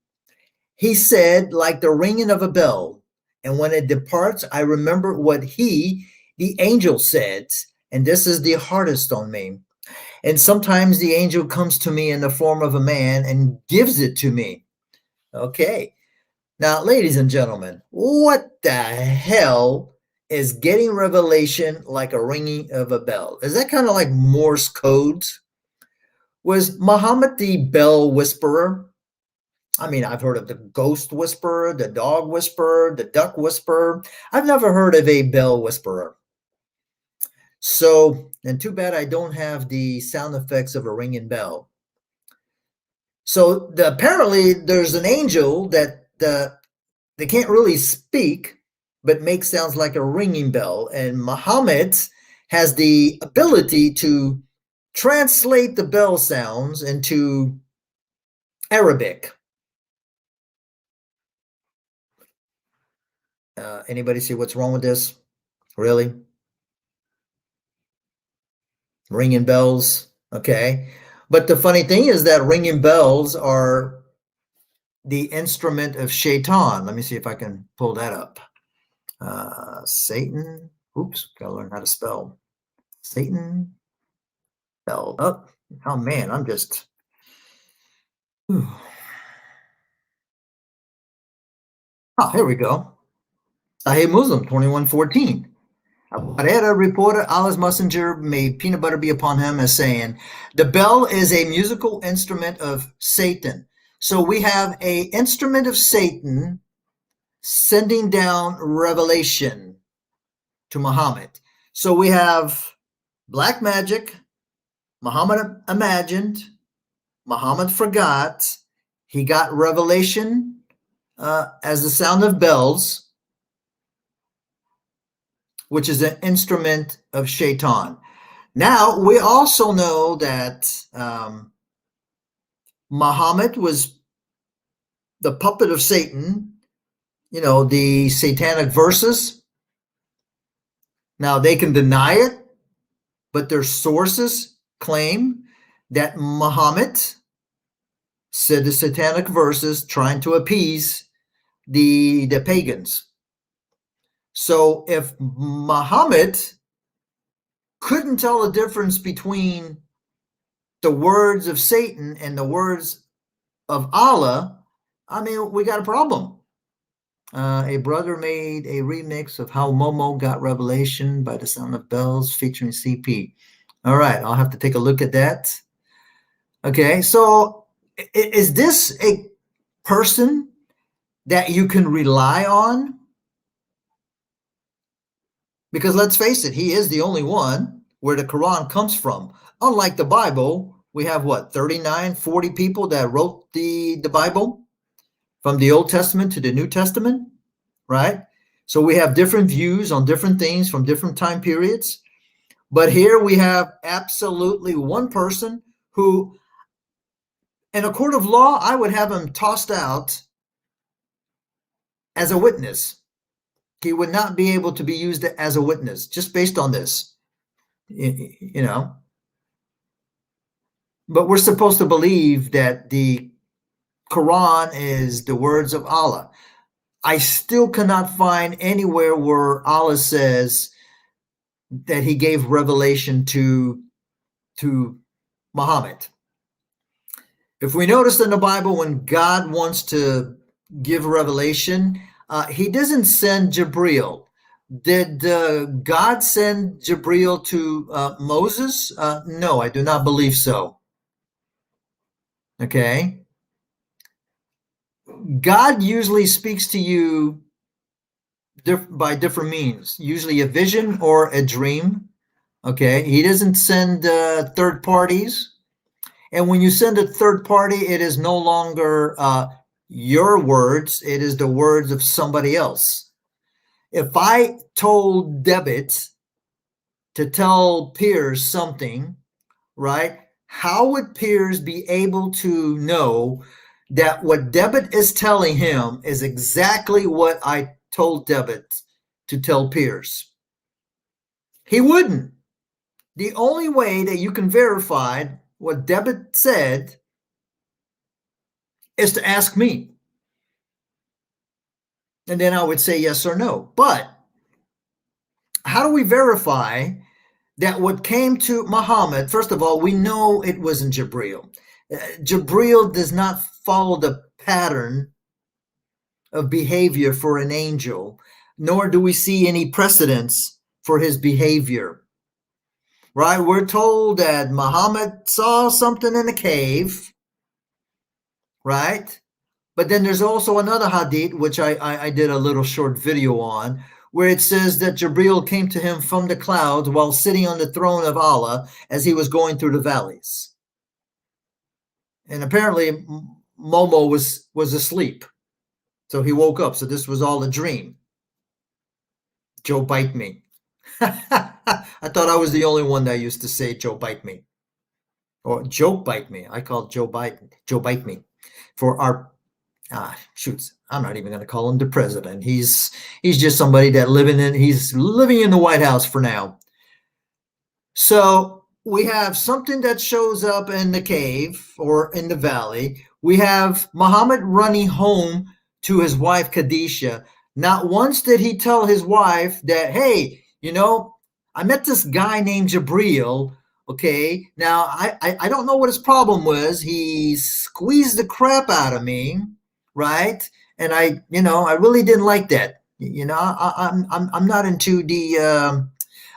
He said, "Like the ringing of a bell. And when it departs, I remember what he, the angel, said, and this is the hardest on me. And sometimes the angel comes to me in the form of a man and gives it to me." Okay. Now, ladies and gentlemen, what the hell is getting revelation like a ringing of a bell? Is that kind of like Morse code? Was Muhammad the bell whisperer? I mean, I've heard of the ghost whisperer, the dog whisperer, the duck whisperer. I've never heard of a bell whisperer. So, and too bad I don't have the sound effects of a ringing bell. So apparently there's an angel that they can't really speak, but make sounds like a ringing bell. And Muhammad has the ability to translate the bell sounds into Arabic. Anybody see what's wrong with this? Really? Ringing bells, okay. But the funny thing is that ringing bells are the instrument of Shaitan. Let me see if I can pull that up. Satan. Oops, gotta learn how to spell. Satan. Bell. Oh man, I'm just. Whew. Oh, here we go. Sahih Muslim 2114. Abu Huraira reported Allah's messenger, may peanut butter be upon him, as saying, the bell is a musical instrument of Satan. So we have a instrument of Satan sending down revelation to Muhammad. So we have black magic, Muhammad imagined, Muhammad forgot, he got revelation as the sound of bells, which is an instrument of Shaitan. Now, we also know that Muhammad was the puppet of Satan, you know, the satanic verses. Now, they can deny it, but their sources claim that Muhammad said the satanic verses trying to appease the pagans. So if Muhammad couldn't tell the difference between the words of Satan and the words of Allah, I mean, we got a problem. A brother made a remix of How Momo Got Revelation by the Sound of Bells featuring CP. All right, I'll have to take a look at that. Okay, so is this a person that you can rely on? Because let's face it, he is the only one where the Quran comes from. Unlike the Bible, we have what, 39, 40 people that wrote the Bible from the Old Testament to the New Testament, right? So we have different views on different things from different time periods. But here we have absolutely one person who, in a court of law, I would have him tossed out as a witness. He would not be able to be used as a witness just based on this, you know. But we're supposed to believe that the Quran is the words of Allah. I still cannot find anywhere where Allah says that he gave revelation to Muhammad. If we notice in the Bible, when God wants to give revelation, he doesn't send Jibril. Did God send Jibril to Moses? No, I do not believe so. Okay. God usually speaks to you by different means, usually a vision or a dream. Okay. He doesn't send third parties. And when you send a third party, it is no longer your words, it is the words of somebody else. If I told Debit to tell Piers something, right, how would Piers be able to know that what Debit is telling him is exactly what I told Debit to tell Piers? He wouldn't. The only way that you can verify what Debit said is to ask me. And then I would say yes or no. But how do we verify that what came to Muhammad, first of all, we know it wasn't Jibril. Jibril does not follow the pattern of behavior for an angel, nor do we see any precedence for his behavior. Right? We're told that Muhammad saw something in a cave, right? But then there's also another hadith, which I did a little short video on, where it says that Jibril came to him from the clouds while sitting on the throne of Allah as he was going through the valleys. And apparently Momo was asleep. So he woke up. So this was all a dream. Joe bite me. I thought I was the only one that used to say Joe bite me. Or joke bite me. I called Joe bite me. For our shoots, I'm not even going to call him the president. He's just somebody that he's living in the White House for now. So we have something that shows up in the cave or in the valley. We have Muhammad running home to his wife Khadijah. Not once did he tell his wife that, hey, you know, I met this guy named Jibril. Okay, now I don't know what his problem was. He squeezed the crap out of me, right? And I really didn't like that. You know, I'm not into the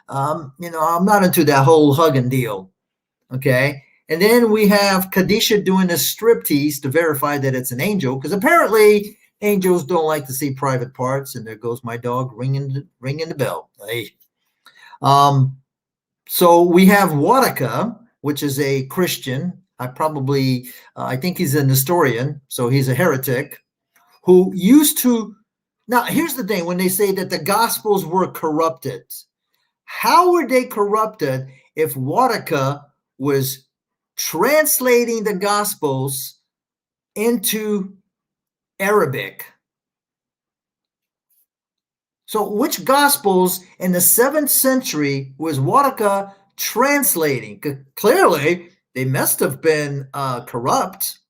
I'm not into that whole hugging deal. Okay. And then we have Kadisha doing a striptease to verify that it's an angel, because apparently angels don't like to see private parts. And there goes my dog ringing the bell. Hey. So we have Wadaka, which is a Christian. I think he's an Nestorian, so he's a heretic who used to. Now, here's the thing: when they say that the Gospels were corrupted, how were they corrupted if Wadaka was translating the Gospels into Arabic? So which Gospels in the 7th century was Wadaka translating? Clearly, they must have been corrupt,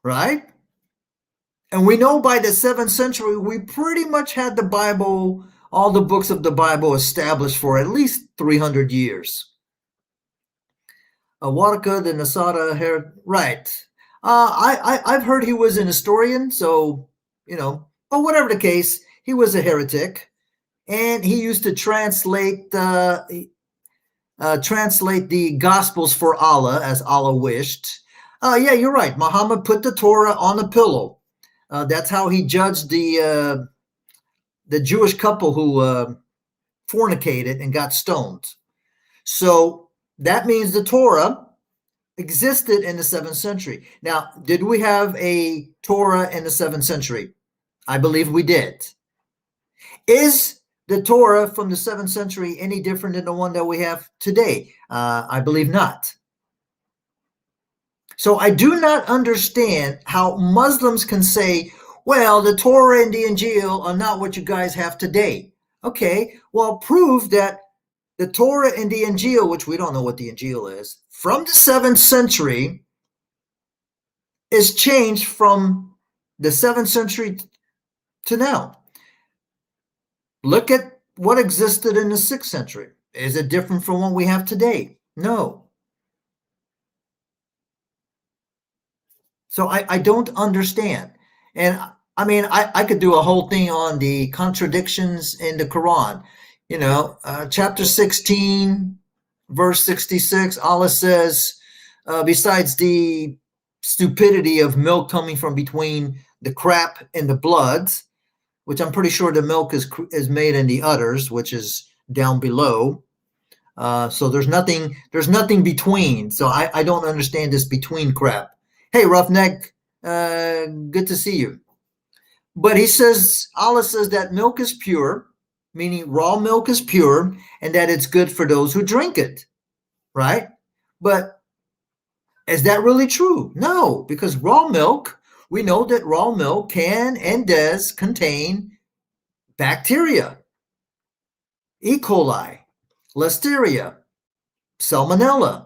right? And we know by the 7th century, we pretty much had the Bible, all the books of the Bible established for at least 300 years. Wadaka, the Nasada, right. I've heard he was an historian, so, but whatever the case, he was a heretic, and he used to translate the Gospels for Allah as Allah wished. Yeah, you're right. Muhammad put the Torah on a pillow. That's how he judged the Jewish couple who fornicated and got stoned. So that means the Torah existed in the 7th century. Now, did we have a Torah in the 7th century? I believe we did. Is the Torah from the 7th century any different than the one that we have today? I believe not. So I do not understand how Muslims can say, well, the Torah and the Injil are not what you guys have today. Okay, well, prove that the Torah and the Injil, which we don't know what the Injil is, from the 7th century is changed from the 7th century to now. Look at what existed in the 6th century. Is it different from what we have today? No. So I don't understand. And I mean, I could do a whole thing on the contradictions in the Quran. Chapter 16, verse 66, Allah says, besides the stupidity of milk coming from between the crap and the blood, which I'm pretty sure the milk is made in the udders, which is down below. So there's nothing between. So I don't understand this between crap. Hey, Roughneck, good to see you. But Allah says that milk is pure, meaning raw milk is pure, and that it's good for those who drink it, right? But is that really true? No, because we know that raw milk can and does contain bacteria, E. coli, Listeria, Salmonella.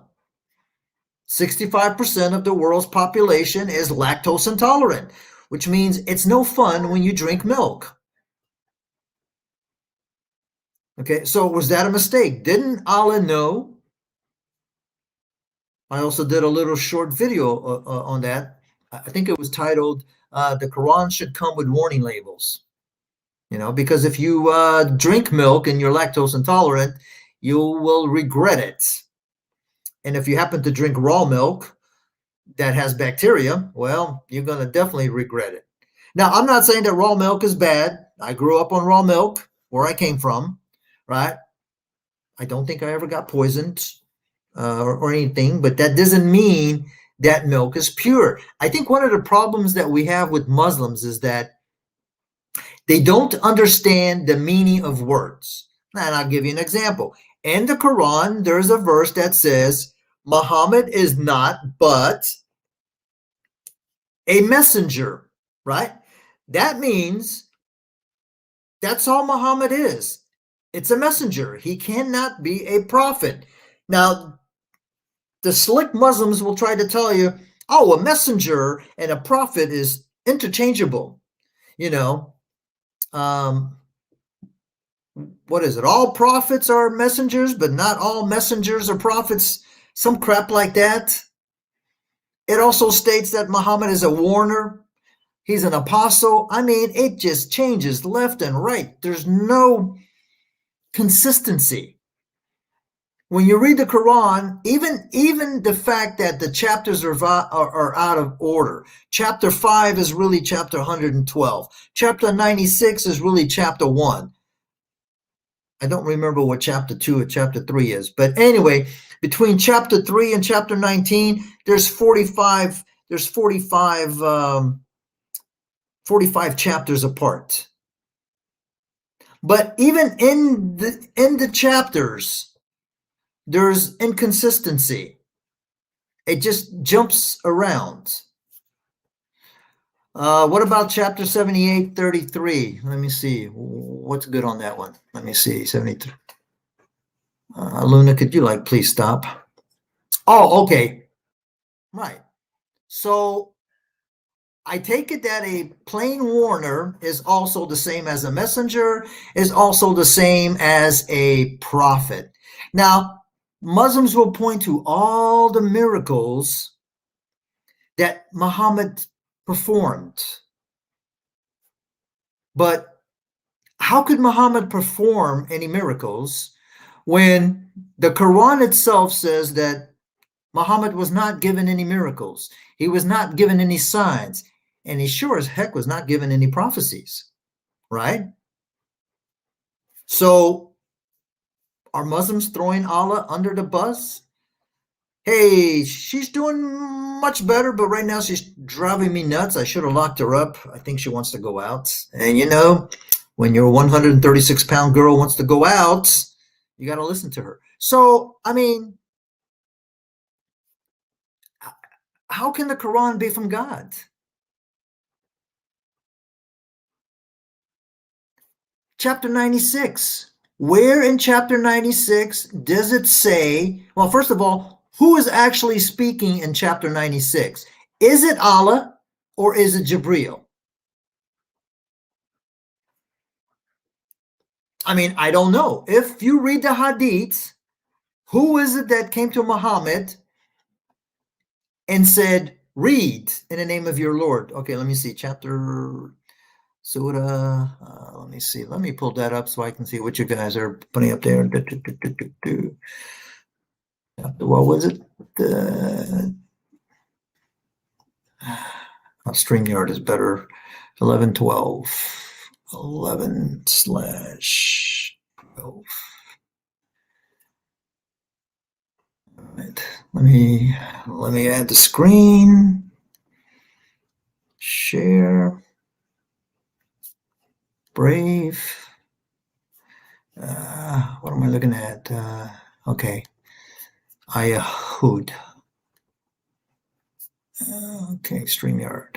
65% of the world's population is lactose intolerant, which means it's no fun when you drink milk. Okay, so was that a mistake? Didn't Allah know? I also did a little short video on that. I think it was titled, The Quran Should Come with Warning Labels. Because if you drink milk and you're lactose intolerant, you will regret it. And if you happen to drink raw milk that has bacteria, well, you're going to definitely regret it. Now, I'm not saying that raw milk is bad. I grew up on raw milk where I came from, right? I don't think I ever got poisoned or anything, but that doesn't mean that milk is pure. I think one of the problems that we have with Muslims is that they don't understand the meaning of words. And I'll give you an example. In the Quran, there's a verse that says, Muhammad is not but a messenger, right? That means that's all Muhammad is. It's a messenger. He cannot be a prophet. Now, the slick Muslims will try to tell you, oh, a messenger and a prophet is interchangeable. What is it? All prophets are messengers, but not all messengers are prophets. Some crap like that. It also states that Muhammad is a warner. He's an apostle. I mean, it just changes left and right. There's no consistency. When you read the Quran, even the fact that the chapters are out of order. Chapter 5 is really chapter 112. Chapter 96 is really chapter 1. I don't remember what chapter 2 or chapter 3 is. But anyway, between chapter 3 and chapter 19, there's 45 chapters apart. But even in the chapters, there's inconsistency. It just jumps around. What about chapter 78:33? Let me see. What's good on that one? Let me see. 73. Luna, could you please stop? Oh, okay. Right. So I take it that a plain warner is also the same as a messenger, is also the same as a prophet. Now, Muslims will point to all the miracles that Muhammad performed. But how could Muhammad perform any miracles when the Quran itself says that Muhammad was not given any miracles? He was not given any signs, and he sure as heck was not given any prophecies, right? So are Muslims throwing Allah under the bus? Hey, she's doing much better, but right now she's driving me nuts. I should have locked her up. I think she wants to go out. And when your 136-pound girl wants to go out, you got to listen to her. So, I mean, how can the Quran be from God? Chapter 96. Where in chapter 96 does it say, well, first of all, who is actually speaking in chapter 96? Is it Allah or is it Jibreel? I mean, I don't know. If you read the hadiths, who is it that came to Muhammad and said, read in the name of your Lord? Okay, let me see. Chapter Surah. Let me see. Let me pull that up so I can see what you guys are putting up there. What was it? StreamYard is better. 11:12. 11/12. All right. Let me add the screen. Share. Brave. What am I looking at? Okay. Ayahud. Okay, StreamYard.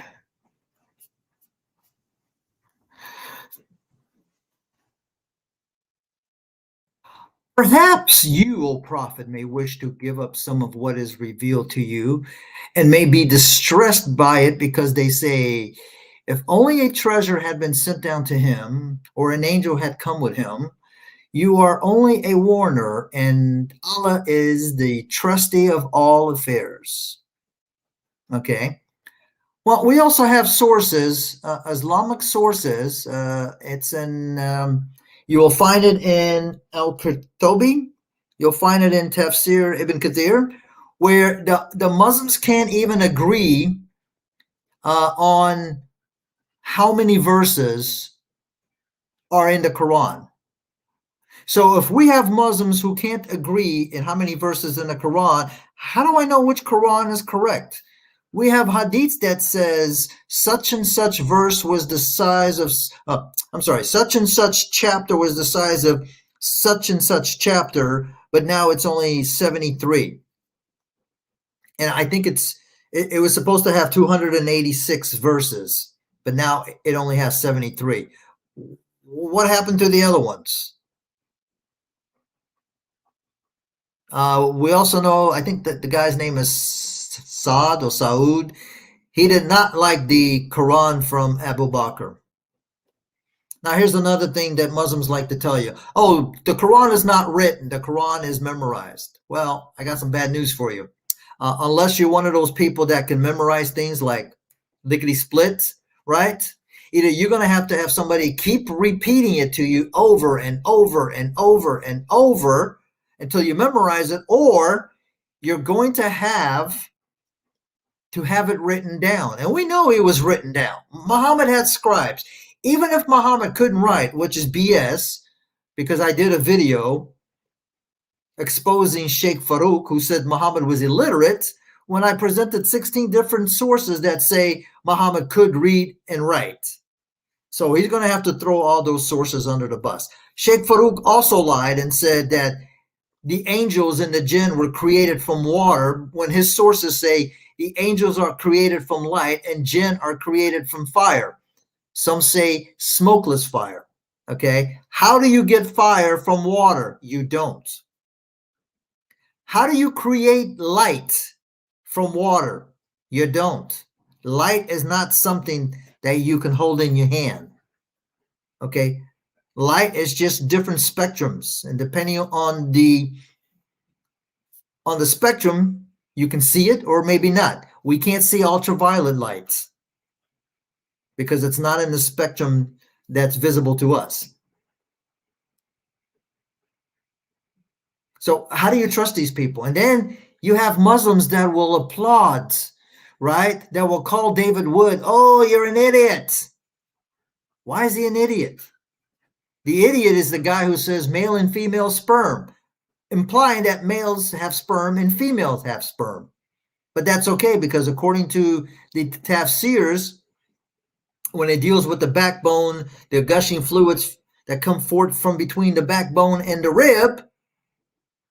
Perhaps you, O Prophet, may wish to give up some of what is revealed to you and may be distressed by it because they say, if only a treasure had been sent down to him or an angel had come with him. You are only a warner, and Allah is the trustee of all affairs. Okay. Well, we also have sources, Islamic sources. It's in, you will find it in Al-Qurtubi. You'll find it in Tafsir Ibn Kathir, where the Muslims can't even agree on how many verses are in the Quran. So if we have Muslims who can't agree in how many verses in the Quran, how do I know which Quran is correct? We have hadiths that says such and such verse was the size of, such and such chapter was the size of such and such chapter, but now it's only 73. And I think it was supposed to have 286 verses, but now it only has 73. What happened to the other ones? We also know, I think that the guy's name is Saad or Saud. He did not like the Quran from Abu Bakr. Now, here's another thing that Muslims like to tell you. Oh, the Quran is not written. The Quran is memorized. Well, I got some bad news for you. Unless you're one of those people that can memorize things like lickety-split, right? Either you're going to have somebody keep repeating it to you over and over and over and over until you memorize it, or you're going to have it written down. And we know it was written down. Muhammad had scribes. Even if Muhammad couldn't write, which is BS, because I did a video exposing Sheikh Farouk, who said Muhammad was illiterate, when I presented 16 different sources that say Muhammad could read and write. So he's going to have to throw all those sources under the bus. Sheikh Farouk also lied and said that the angels and the jinn were created from water, when his sources say the angels are created from light and jinn are created from fire. Some say smokeless fire. Okay. How do you get fire from water? You don't. How do you create light from water? You don't. Light is not something that you can hold in your hand. Okay. Light is just different spectrums, and depending on the spectrum, you can see it or maybe not. We can't see ultraviolet lights because it's not in the spectrum that's visible to us. So how do you trust these people? And then you have Muslims that will applaud, right? That will call David Wood, oh, you're an idiot. Why is he an idiot? The idiot is the guy who says male and female sperm, implying that males have sperm and females have sperm. But that's okay, because according to the tafsirs, when it deals with the backbone, the gushing fluids that come forth from between the backbone and the rib,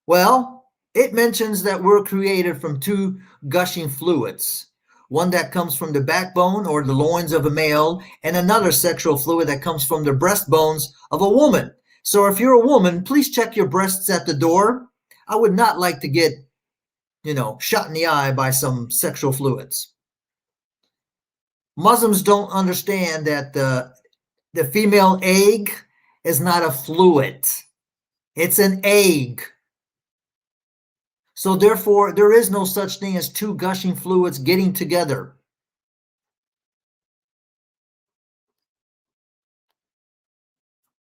well, it mentions that we're created from two gushing fluids. One that comes from the backbone or the loins of a male, and another sexual fluid that comes from the breastbones of a woman. So if you're a woman, please check your breasts at the door. I would not like to get, shot in the eye by some sexual fluids. Muslims don't understand that the female egg is not a fluid. It's an egg. So therefore, there is no such thing as two gushing fluids getting together.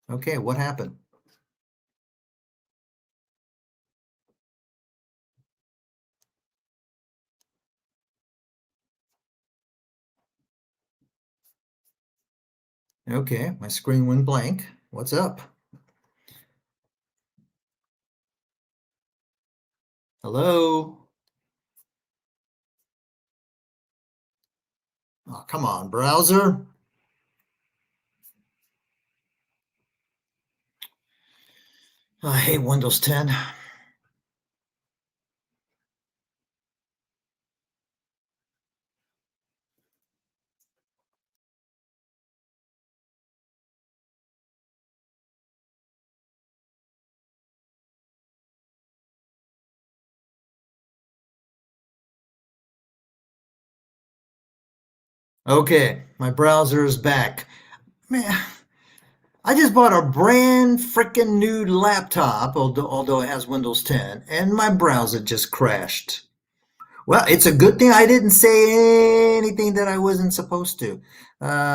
Okay, what happened? Okay, my screen went blank. What's up? Hello? Oh, come on, browser. I hate Windows 10. Okay, my browser is back. Man, I just bought a brand freaking new laptop, although it has Windows 10, and my browser just crashed. Well, it's a good thing I didn't say anything that I wasn't supposed to.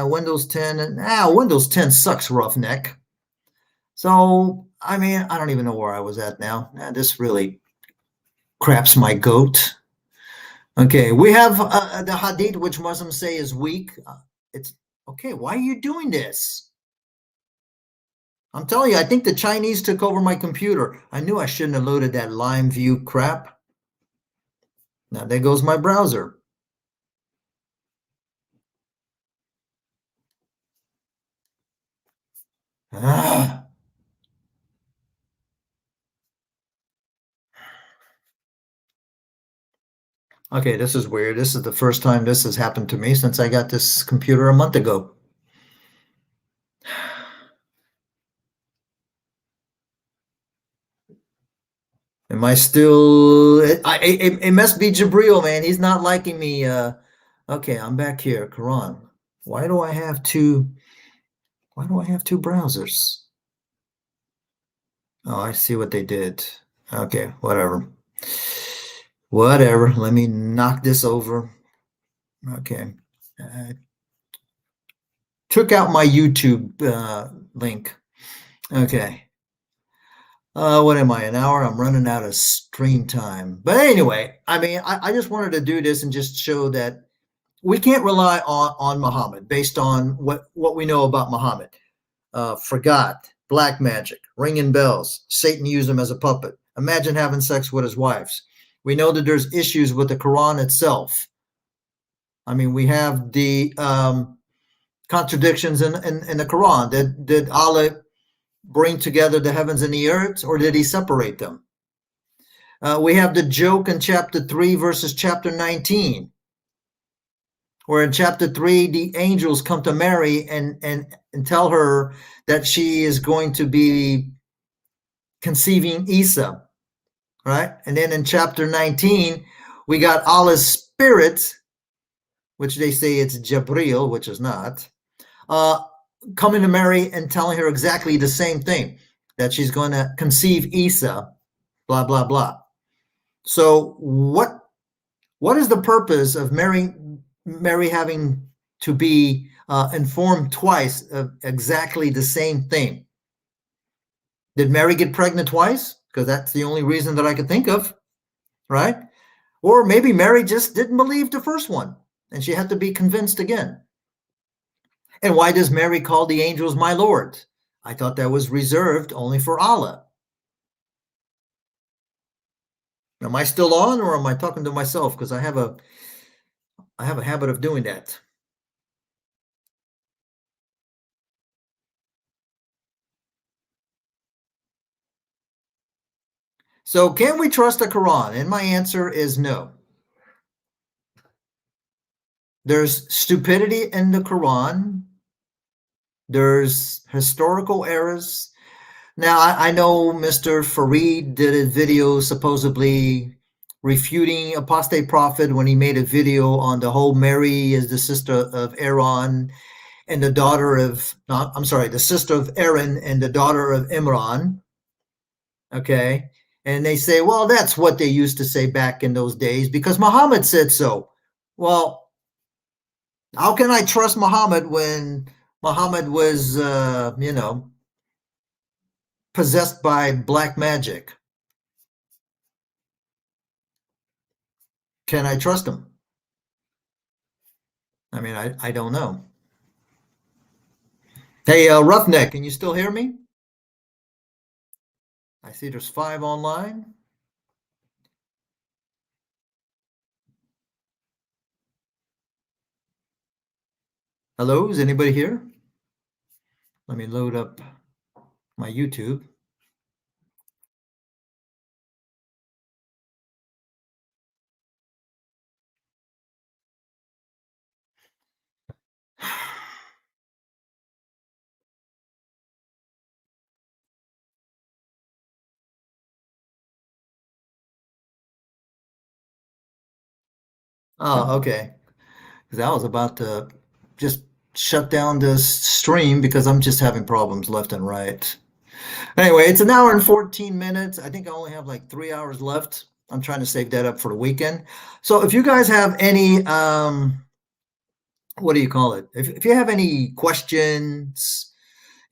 Windows 10, Windows 10 sucks, roughneck. So, I mean, I don't even know where I was at now. This really craps my goat. Okay, we have the hadith, which Muslims say is weak. It's okay. Why are you doing this? I'm telling you, I think the Chinese took over my computer. I knew I shouldn't have loaded that LimeView crap. Now there goes my browser. Ah. Okay, this is weird. This is the first time this has happened to me since I got this computer a month ago. Am I still? It must be Jabril, man. He's not liking me. Okay, I'm back here. Quran. Why do I have two? Why do I have two browsers? Oh, I see what they did. Okay, whatever. Whatever. Let me knock this over. Okay. took out my YouTube link. Okay. What am I, an hour? I'm running out of stream time. But anyway, I mean, I just wanted to do this and just show that we can't rely on Muhammad based on what we know about Muhammad. Forgot, black magic, ringing bells. Satan used him as a puppet. Imagine having sex with his wives. We know that there's issues with the Quran itself. I mean, we have the contradictions in the Quran. Did Allah bring together the heavens and the earth, or did he separate them? We have the joke in chapter 3 versus chapter 19, where in chapter 3, the angels come to Mary and tell her that she is going to be conceiving Isa, right? And then in chapter 19, we got Allah's spirit, which they say it's Jabril, which is not, coming to Mary and telling her exactly the same thing, that she's going to conceive Isa, blah, blah, blah. So what is the purpose of Mary having to be informed twice of exactly the same thing? Did Mary get pregnant twice? Because that's the only reason that I could think of, right? Or maybe Mary just didn't believe the first one and she had to be convinced again. And why does Mary call the angels my Lord? I thought that was reserved only for Allah. Am I still on, or am I talking to myself? Because I have a habit of doing that. So can we trust the Quran? And my answer is no. There's stupidity in the Quran. There's historical errors. Now, I know Mr. Fareed did a video supposedly refuting apostate prophet when he made a video on the whole Mary is the sister of Aaron and the daughter of, the sister of Aaron and the daughter of Imran. Okay. And they say, well, that's what they used to say back in those days because Muhammad said so. Well, how can I trust Muhammad when Muhammad was, possessed by black magic? Can I trust him? I mean, I don't know. Hey, Roughneck, can you still hear me? I see there's 5 online. Hello, is anybody here? Let me load up my YouTube. Oh, okay. Because I was about to just shut down this stream because I'm just having problems left and right. Anyway, it's an hour and 14 minutes. I think I only have like 3 hours left. I'm trying to save that up for the weekend. So if you guys have any, what do you call it? If you have any questions,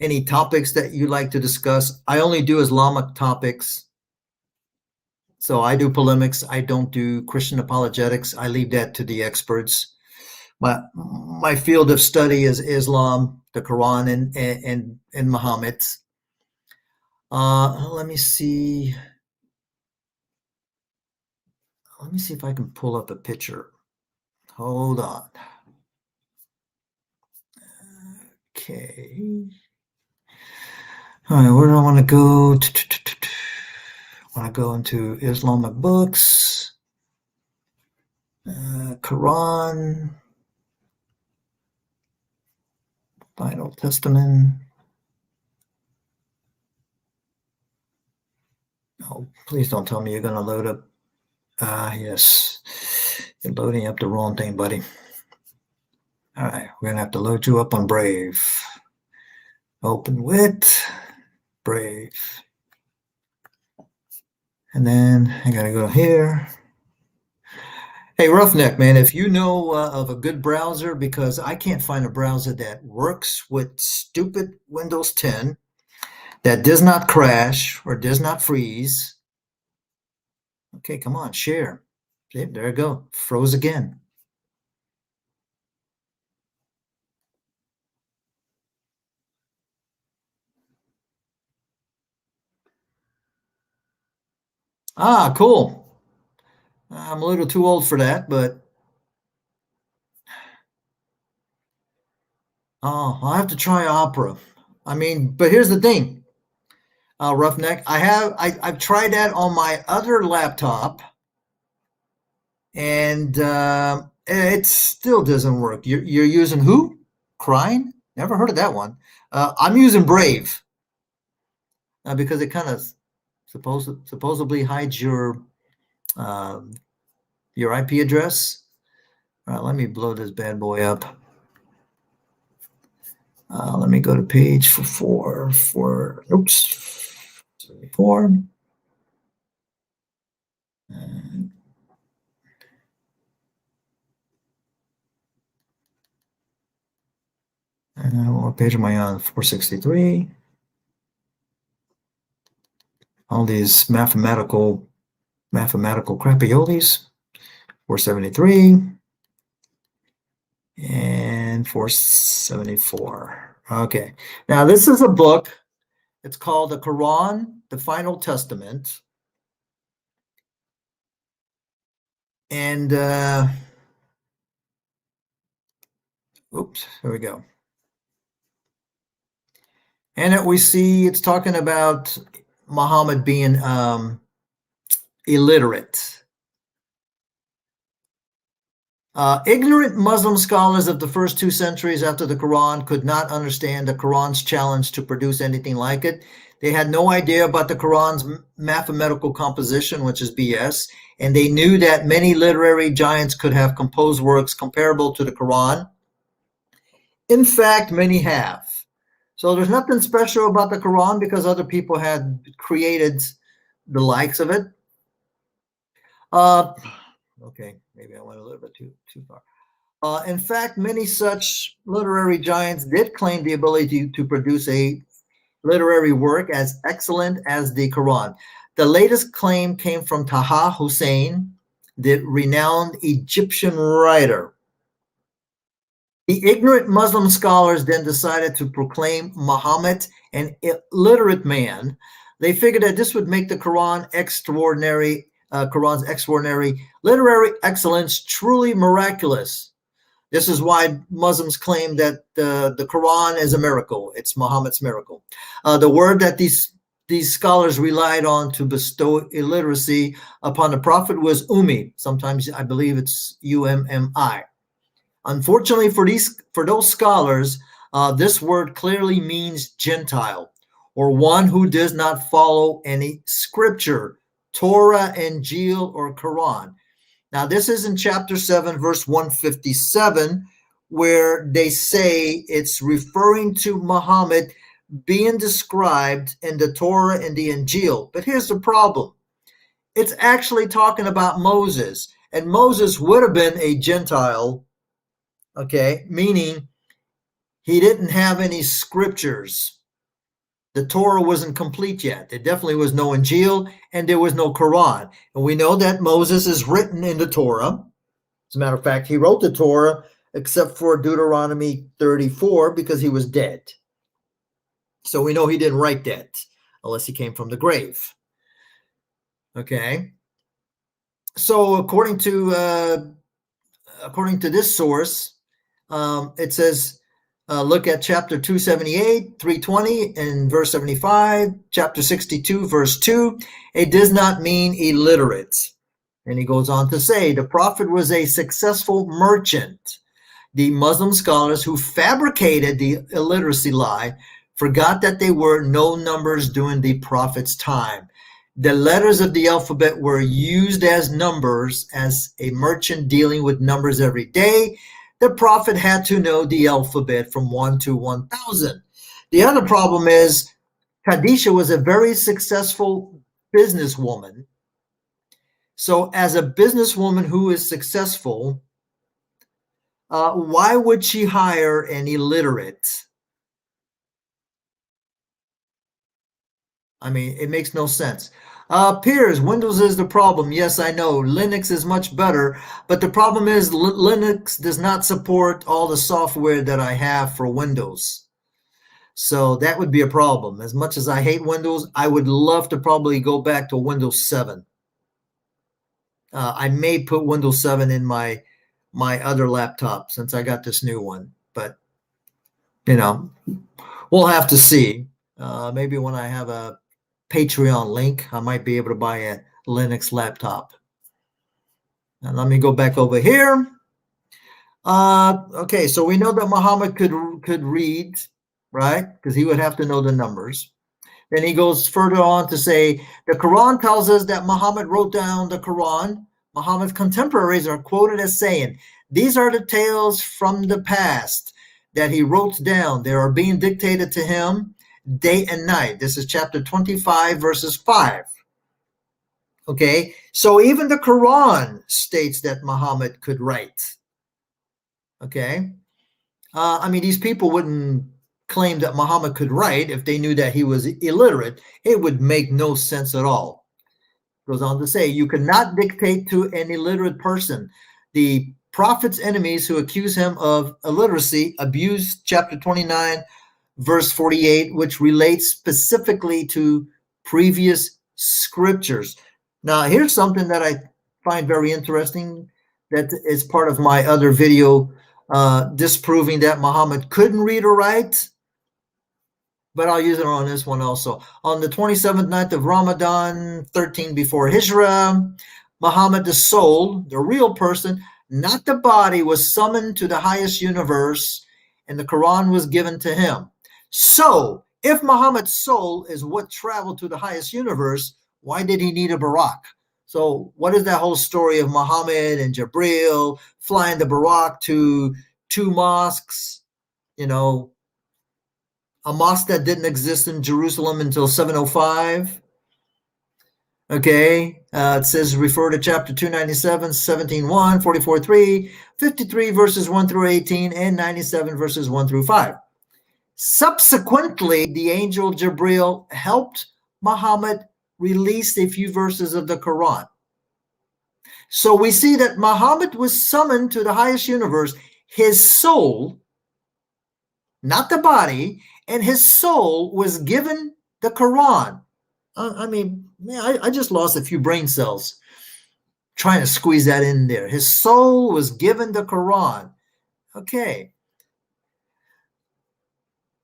any topics that you'd like to discuss, I only do Islamic topics. So I do polemics. I don't do Christian apologetics. I leave that to the experts. My field of study is Islam, the Quran, and Muhammad. Let me see. Let me see if I can pull up a picture. Hold on. Okay. All right, where do I want to go? I want to go into Islamic books, Quran, Final Testament. Oh, please don't tell me you're going to load up. Yes, you're loading up the wrong thing, buddy. All right, we're going to have to load you up on Brave. Open with Brave. And then I got to go here. Hey, Roughneck, man, if you know of a good browser, because I can't find a browser that works with stupid Windows 10, that does not crash or does not freeze. Okay, come on, share. See, there you go. Froze again. Ah, cool. I'm a little too old for that, but oh, I'll have to try Opera. I mean, but here's the thing, Roughneck. I've tried that on my other laptop, and it still doesn't work. You're using who? Crying? Never heard of that one. I'm using Brave because it kind of supposedly hides um, your IP address. All right, let me blow this bad boy up. Let me go to page oops, 74. What page am I on? 463. All these mathematical crapiolis. 473 and 474. Okay. Now this is a book. It's called The Quran, the Final Testament. And oops, here we go. And we see it's talking about Muhammad being illiterate. Ignorant Muslim scholars of the first 2 centuries after the Quran could not understand the Quran's challenge to produce anything like it. They had no idea about the Quran's mathematical composition, which is BS, and they knew that many literary giants could have composed works comparable to the Quran. In fact, many have. So there's nothing special about the Quran because other people had created the likes of it. Okay, maybe I went a little bit too far. In fact, many such literary giants did claim the ability to produce a literary work as excellent as the Quran. The latest claim came from Taha Hussein, the renowned Egyptian writer. The ignorant Muslim scholars then decided to proclaim Muhammad an illiterate man. They figured that this would make the Quran's extraordinary literary excellence truly miraculous. This is why Muslims claim that the Quran is a miracle. It's Muhammad's miracle. The word that these scholars relied on to bestow illiteracy upon the prophet was ummi. Sometimes I believe it's ummi. Unfortunately for those scholars, this word clearly means Gentile, or one who does not follow any scripture, Torah, Injil, or Quran. Now, this is in chapter 7, verse 157, where they say it's referring to Muhammad being described in the Torah and the Injil. But here's the problem. It's actually talking about Moses, and Moses would have been a Gentile, okay, meaning he didn't have any scriptures. The Torah wasn't complete yet. There definitely was no Injil and there was no Quran. And we know that Moses is written in the Torah. As a matter of fact, he wrote the Torah except for Deuteronomy 34 because he was dead. So we know he didn't write that unless he came from the grave. Okay. So according to this source, it says, look at chapter 278, 320, and verse 75, chapter 62, verse 2. It does not mean illiterate. And he goes on to say, the prophet was a successful merchant. The Muslim scholars who fabricated the illiteracy lie forgot that there were no numbers during the prophet's time. The letters of the alphabet were used as numbers as a merchant dealing with numbers every day. The prophet had to know the alphabet from 1 to 1,000. The other problem is Khadijah was a very successful businesswoman. So as a businesswoman who is successful, why would she hire an illiterate? I mean, it makes no sense. Piers, Windows is the problem. Yes, I know. Linux is much better, but the problem is Linux does not support all the software that I have for Windows. So that would be a problem. As much as I hate Windows, I would love to probably go back to Windows 7. I may put Windows 7 in my other laptop since I got this new one, but we'll have to see. Maybe when I have a Patreon link, I might be able to buy a Linux laptop. Now let me go back over here. Okay, so we know that Muhammad could read, right? Because he would have to know the numbers. Then he goes further on to say, the Quran tells us that Muhammad wrote down the Quran. Muhammad's contemporaries are quoted as saying, these are the tales from the past that he wrote down. They are being dictated to him day and night. This is chapter 25, verses 5. Okay, so even the Quran states that Muhammad could write. Okay, I mean, these people wouldn't claim that Muhammad could write if they knew that he was illiterate. It would make no sense at all. Goes on to say, you cannot dictate to an illiterate person. The prophet's enemies who accuse him of illiteracy abuse chapter 29, verse 48, which relates specifically to previous scriptures. Now, here's something that I find very interesting that is part of my other video disproving that Muhammad couldn't read or write, but I'll use it on this one also. On the 27th night of Ramadan, 13 before Hijrah, Muhammad, the soul, the real person, not the body, was summoned to the highest universe, and the Quran was given to him. So, if Muhammad's soul is what traveled to the highest universe, why did he need a Buraq? So, what is that whole story of Muhammad and Jibril flying the Buraq to two mosques? A mosque that didn't exist in Jerusalem until 705. Okay, it says refer to chapter 297, 17:1, 44:3, 53 verses 1 through 18, and 97 verses 1 through 5. Subsequently, the angel Jibril helped Muhammad release a few verses of the Quran. So we see that Muhammad was summoned to the highest universe. His soul, not the body, and his soul was given the Quran. I mean, I just lost a few brain cells trying to squeeze that in there. His soul was given the Quran. Okay.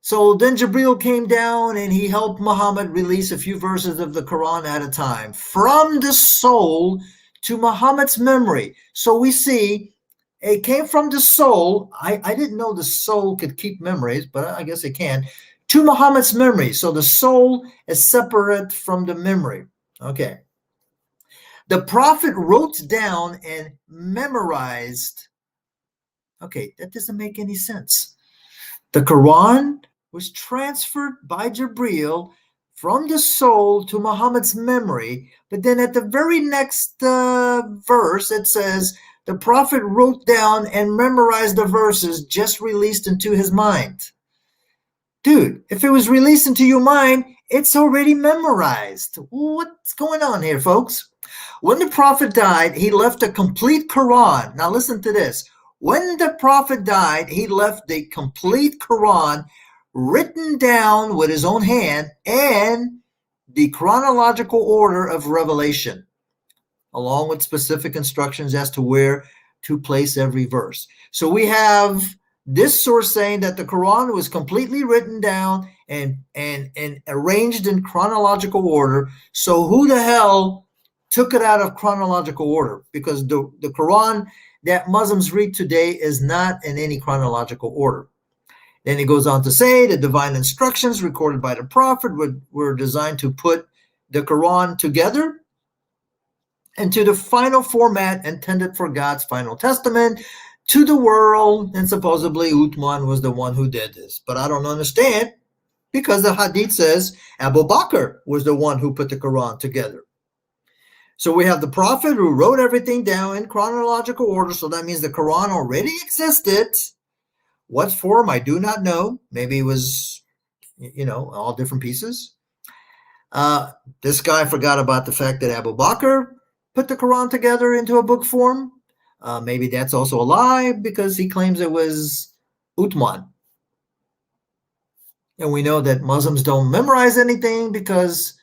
So then Jibril came down and he helped Muhammad release a few verses of the Quran at a time from the soul to Muhammad's memory. So we see it came from the soul. I didn't know the soul could keep memories, but I guess it can. To Muhammad's memory. So the soul is separate from the memory. Okay. The prophet wrote down and memorized. Okay, that doesn't make any sense. The Quran was transferred by Jibril from the soul to Muhammad's memory. But then at the very next verse, it says, the prophet wrote down and memorized the verses just released into his mind. Dude, if it was released into your mind, it's already memorized. What's going on here, folks? When the prophet died, he left a complete Quran. Now listen to this. When the prophet died, he left the complete Quran written down with his own hand and the chronological order of revelation, along with specific instructions as to where to place every verse. So we have this source saying that the Quran was completely written down and arranged in chronological order. So who the hell took it out of chronological order? Because the Quran that Muslims read today is not in any chronological order. Then he goes on to say the divine instructions recorded by the prophet were designed to put the Quran together into the final format intended for God's final testament to the world, and supposedly Uthman was the one who did this. But I don't understand, because the hadith says Abu Bakr was the one who put the Quran together. So we have the prophet who wrote everything down in chronological order. So that means the Quran already existed. What form, I do not know. Maybe it was, all different pieces. This guy forgot about the fact that Abu Bakr put the Quran together into a book form. Maybe that's also a lie because he claims it was Uthman. And we know that Muslims don't memorize anything because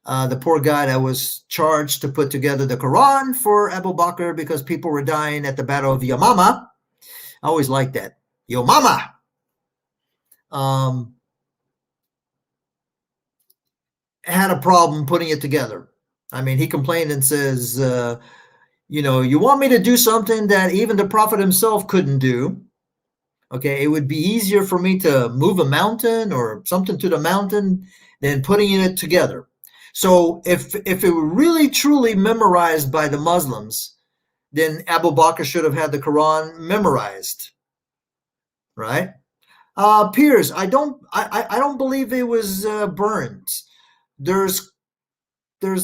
the poor guy that was charged to put together the Quran for Abu Bakr because people were dying at the Battle of Yamama. I always liked that. Yamama. Had a problem putting it together. I mean, he complained and says, you want me to do something that even the prophet himself couldn't do. Okay, it would be easier for me to move a mountain or something to the mountain than putting it together. So if it were really truly memorized by the Muslims, then Abu Bakr should have had the Quran memorized, right? Piers, I don't believe it was burned. There's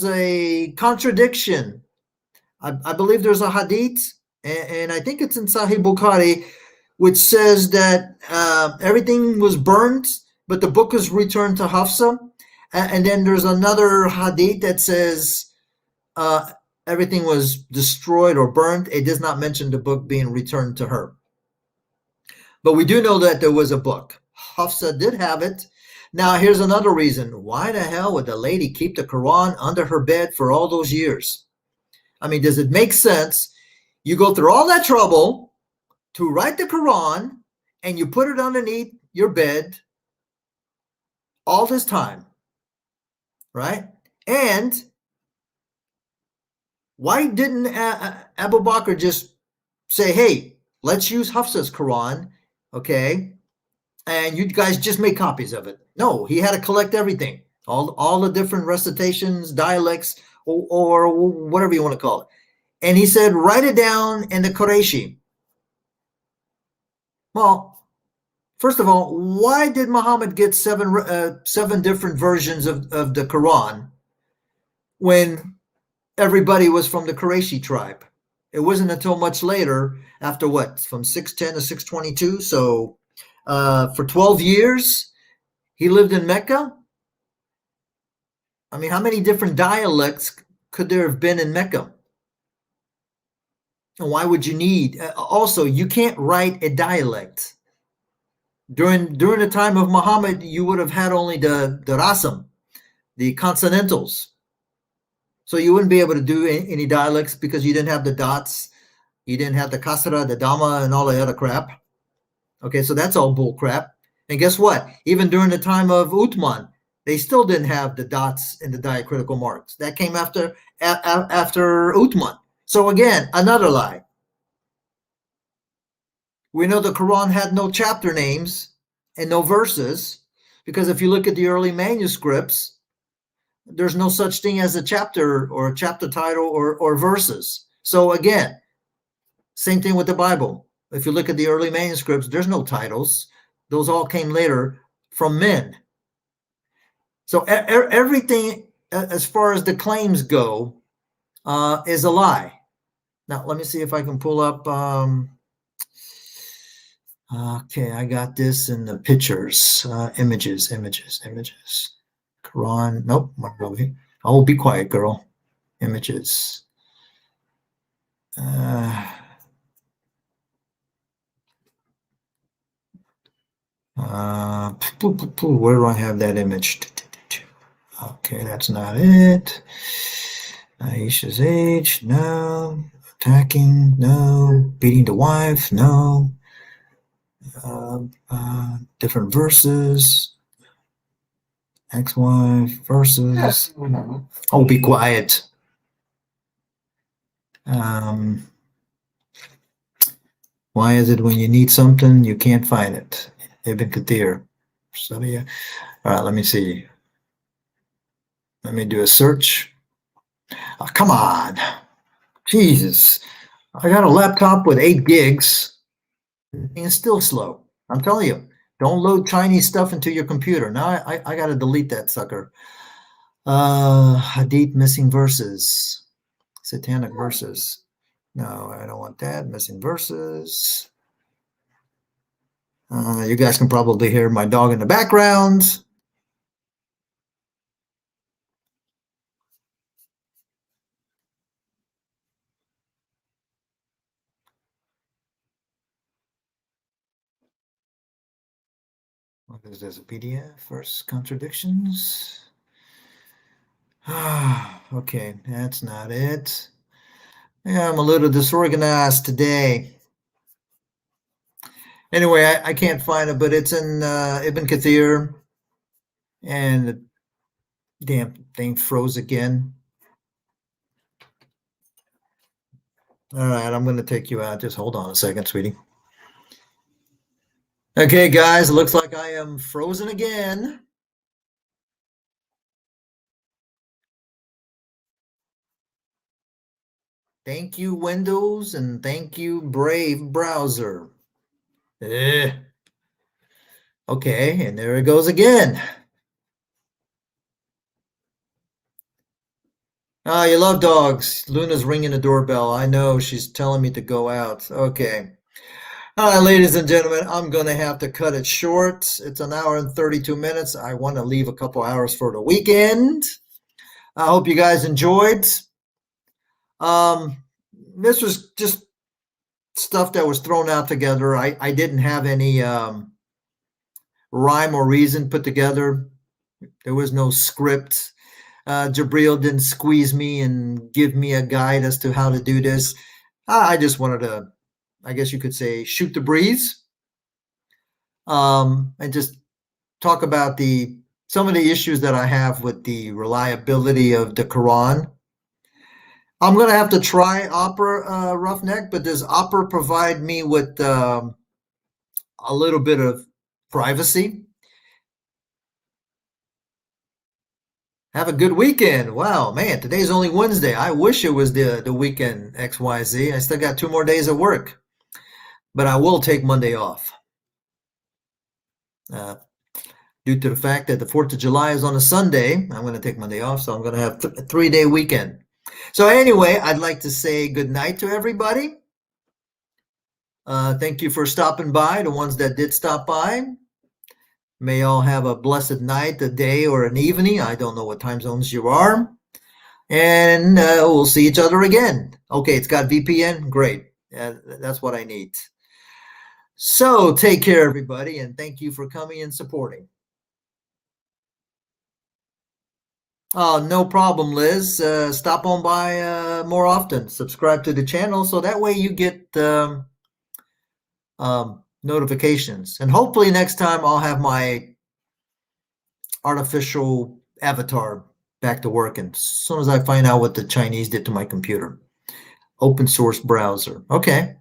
a contradiction. I believe there's a hadith, and I think it's in Sahih Bukhari, which says that everything was burned, but the book is returned to Hafsa. And then there's another hadith that says everything was destroyed or burned. It does not mention the book being returned to her. But we do know that there was a book. Hafsa did have it. Now, here's another reason. Why the hell would the lady keep the Quran under her bed for all those years? I mean, does it make sense? You go through all that trouble to write the Quran and you put it underneath your bed all this time, right? And why didn't Abu Bakr just say, hey, let's use Hafsa's Quran, okay? And you guys just make copies of it. No, he had to collect everything, all the different recitations, dialects, or whatever you want to call it. And he said, write it down in the Qurayshi. Well, first of all, why did Muhammad get seven different versions of the Quran when everybody was from the Qurayshi tribe? It wasn't until much later, after what, from 610 to 622. So for 12 years, he lived in Mecca. I mean, how many different dialects could there have been in Mecca? And why would you need? Also, you can't write a dialect. During the time of Muhammad, you would have had only the rasam, the consonantals. So you wouldn't be able to do any dialects because you didn't have the dots, you didn't have the kasra, the dhamma, and all the other crap. Okay, so that's all bull crap. And guess what? Even during the time of Uthman, they still didn't have the dots and the diacritical marks. That came after Uthman. So again, another lie. We know the Quran had no chapter names and no verses, because if you look at the early manuscripts, there's no such thing as a chapter or a chapter title or verses. So again, same thing with the Bible. If you look at the early manuscripts, there's no titles. Those all came later from men. So everything, as far as the claims go, is a lie. Now, let me see if I can pull up. Okay, I got this in the pictures, images. Quran, nope, oh, be quiet, girl. Images. Where do I have that image? Okay, that's not it. Aisha's age, no. Attacking, no. Beating the wife, no. Different verses. Ex-wife verses. Oh, be quiet. Why is it when you need something, you can't find it? Ibn Kathir. So, yeah. All right, let me see. Let me do a search. Oh, come on. Jesus. I got a laptop with 8 gigs and it's still slow. I'm telling you, don't load Chinese stuff into your computer. Now I got to delete that sucker. Hadith missing verses. Satanic verses. No, I don't want that. Missing verses. You guys can probably hear my dog in the background. What is this? A PDF? First contradictions? Okay, that's not it. Yeah, I'm a little disorganized today. Anyway, I can't find it, but it's in Ibn Kathir. And the damn thing froze again. All right, I'm going to take you out. Just hold on a second, sweetie. Okay, guys, it looks like I am frozen again. Thank you, Windows, and thank you, Brave browser. Okay, and there it goes again. Ah, you love dogs. Luna's ringing the doorbell. I know, she's telling me to go out. Okay. All right, ladies and gentlemen, I'm going to have to cut it short. It's an hour and 32 minutes. I want to leave a couple hours for the weekend. I hope you guys enjoyed. This was just stuff that was thrown out together. I didn't have any rhyme or reason put together. There was no script. Jabril didn't squeeze me and give me a guide as to how to do this. I just wanted to, I guess you could say, shoot the breeze, and just talk about some of the issues that I have with the reliability of the Quran. I'm going to have to try Opera, Roughneck, but does Opera provide me with a little bit of privacy? Have a good weekend. Wow, man, today's only Wednesday. I wish it was the weekend, XYZ. I still got 2 more days of work, but I will take Monday off. Due to the fact that the 4th of July is on a Sunday, I'm going to take Monday off, so I'm going to have a 3-day weekend. So anyway, I'd like to say good night to everybody. Thank you for stopping by, the ones that did stop by. May all have a blessed night, a day, or an evening. I don't know what time zones you are. And we'll see each other again. Okay, it's got VPN. Great. That's what I need. So take care, everybody, and thank you for coming and supporting. Oh, no problem, Liz. Stop on by more often. Subscribe to the channel so that way you get notifications. And hopefully next time I'll have my artificial avatar back to working as soon as I find out what the Chinese did to my computer. Open source browser. Okay.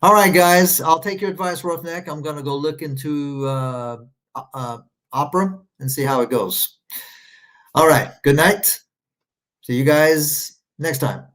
All right, guys. I'll take your advice, Roughneck. I'm going to go look into Opera and see how it goes. All right. Good night. See you guys next time.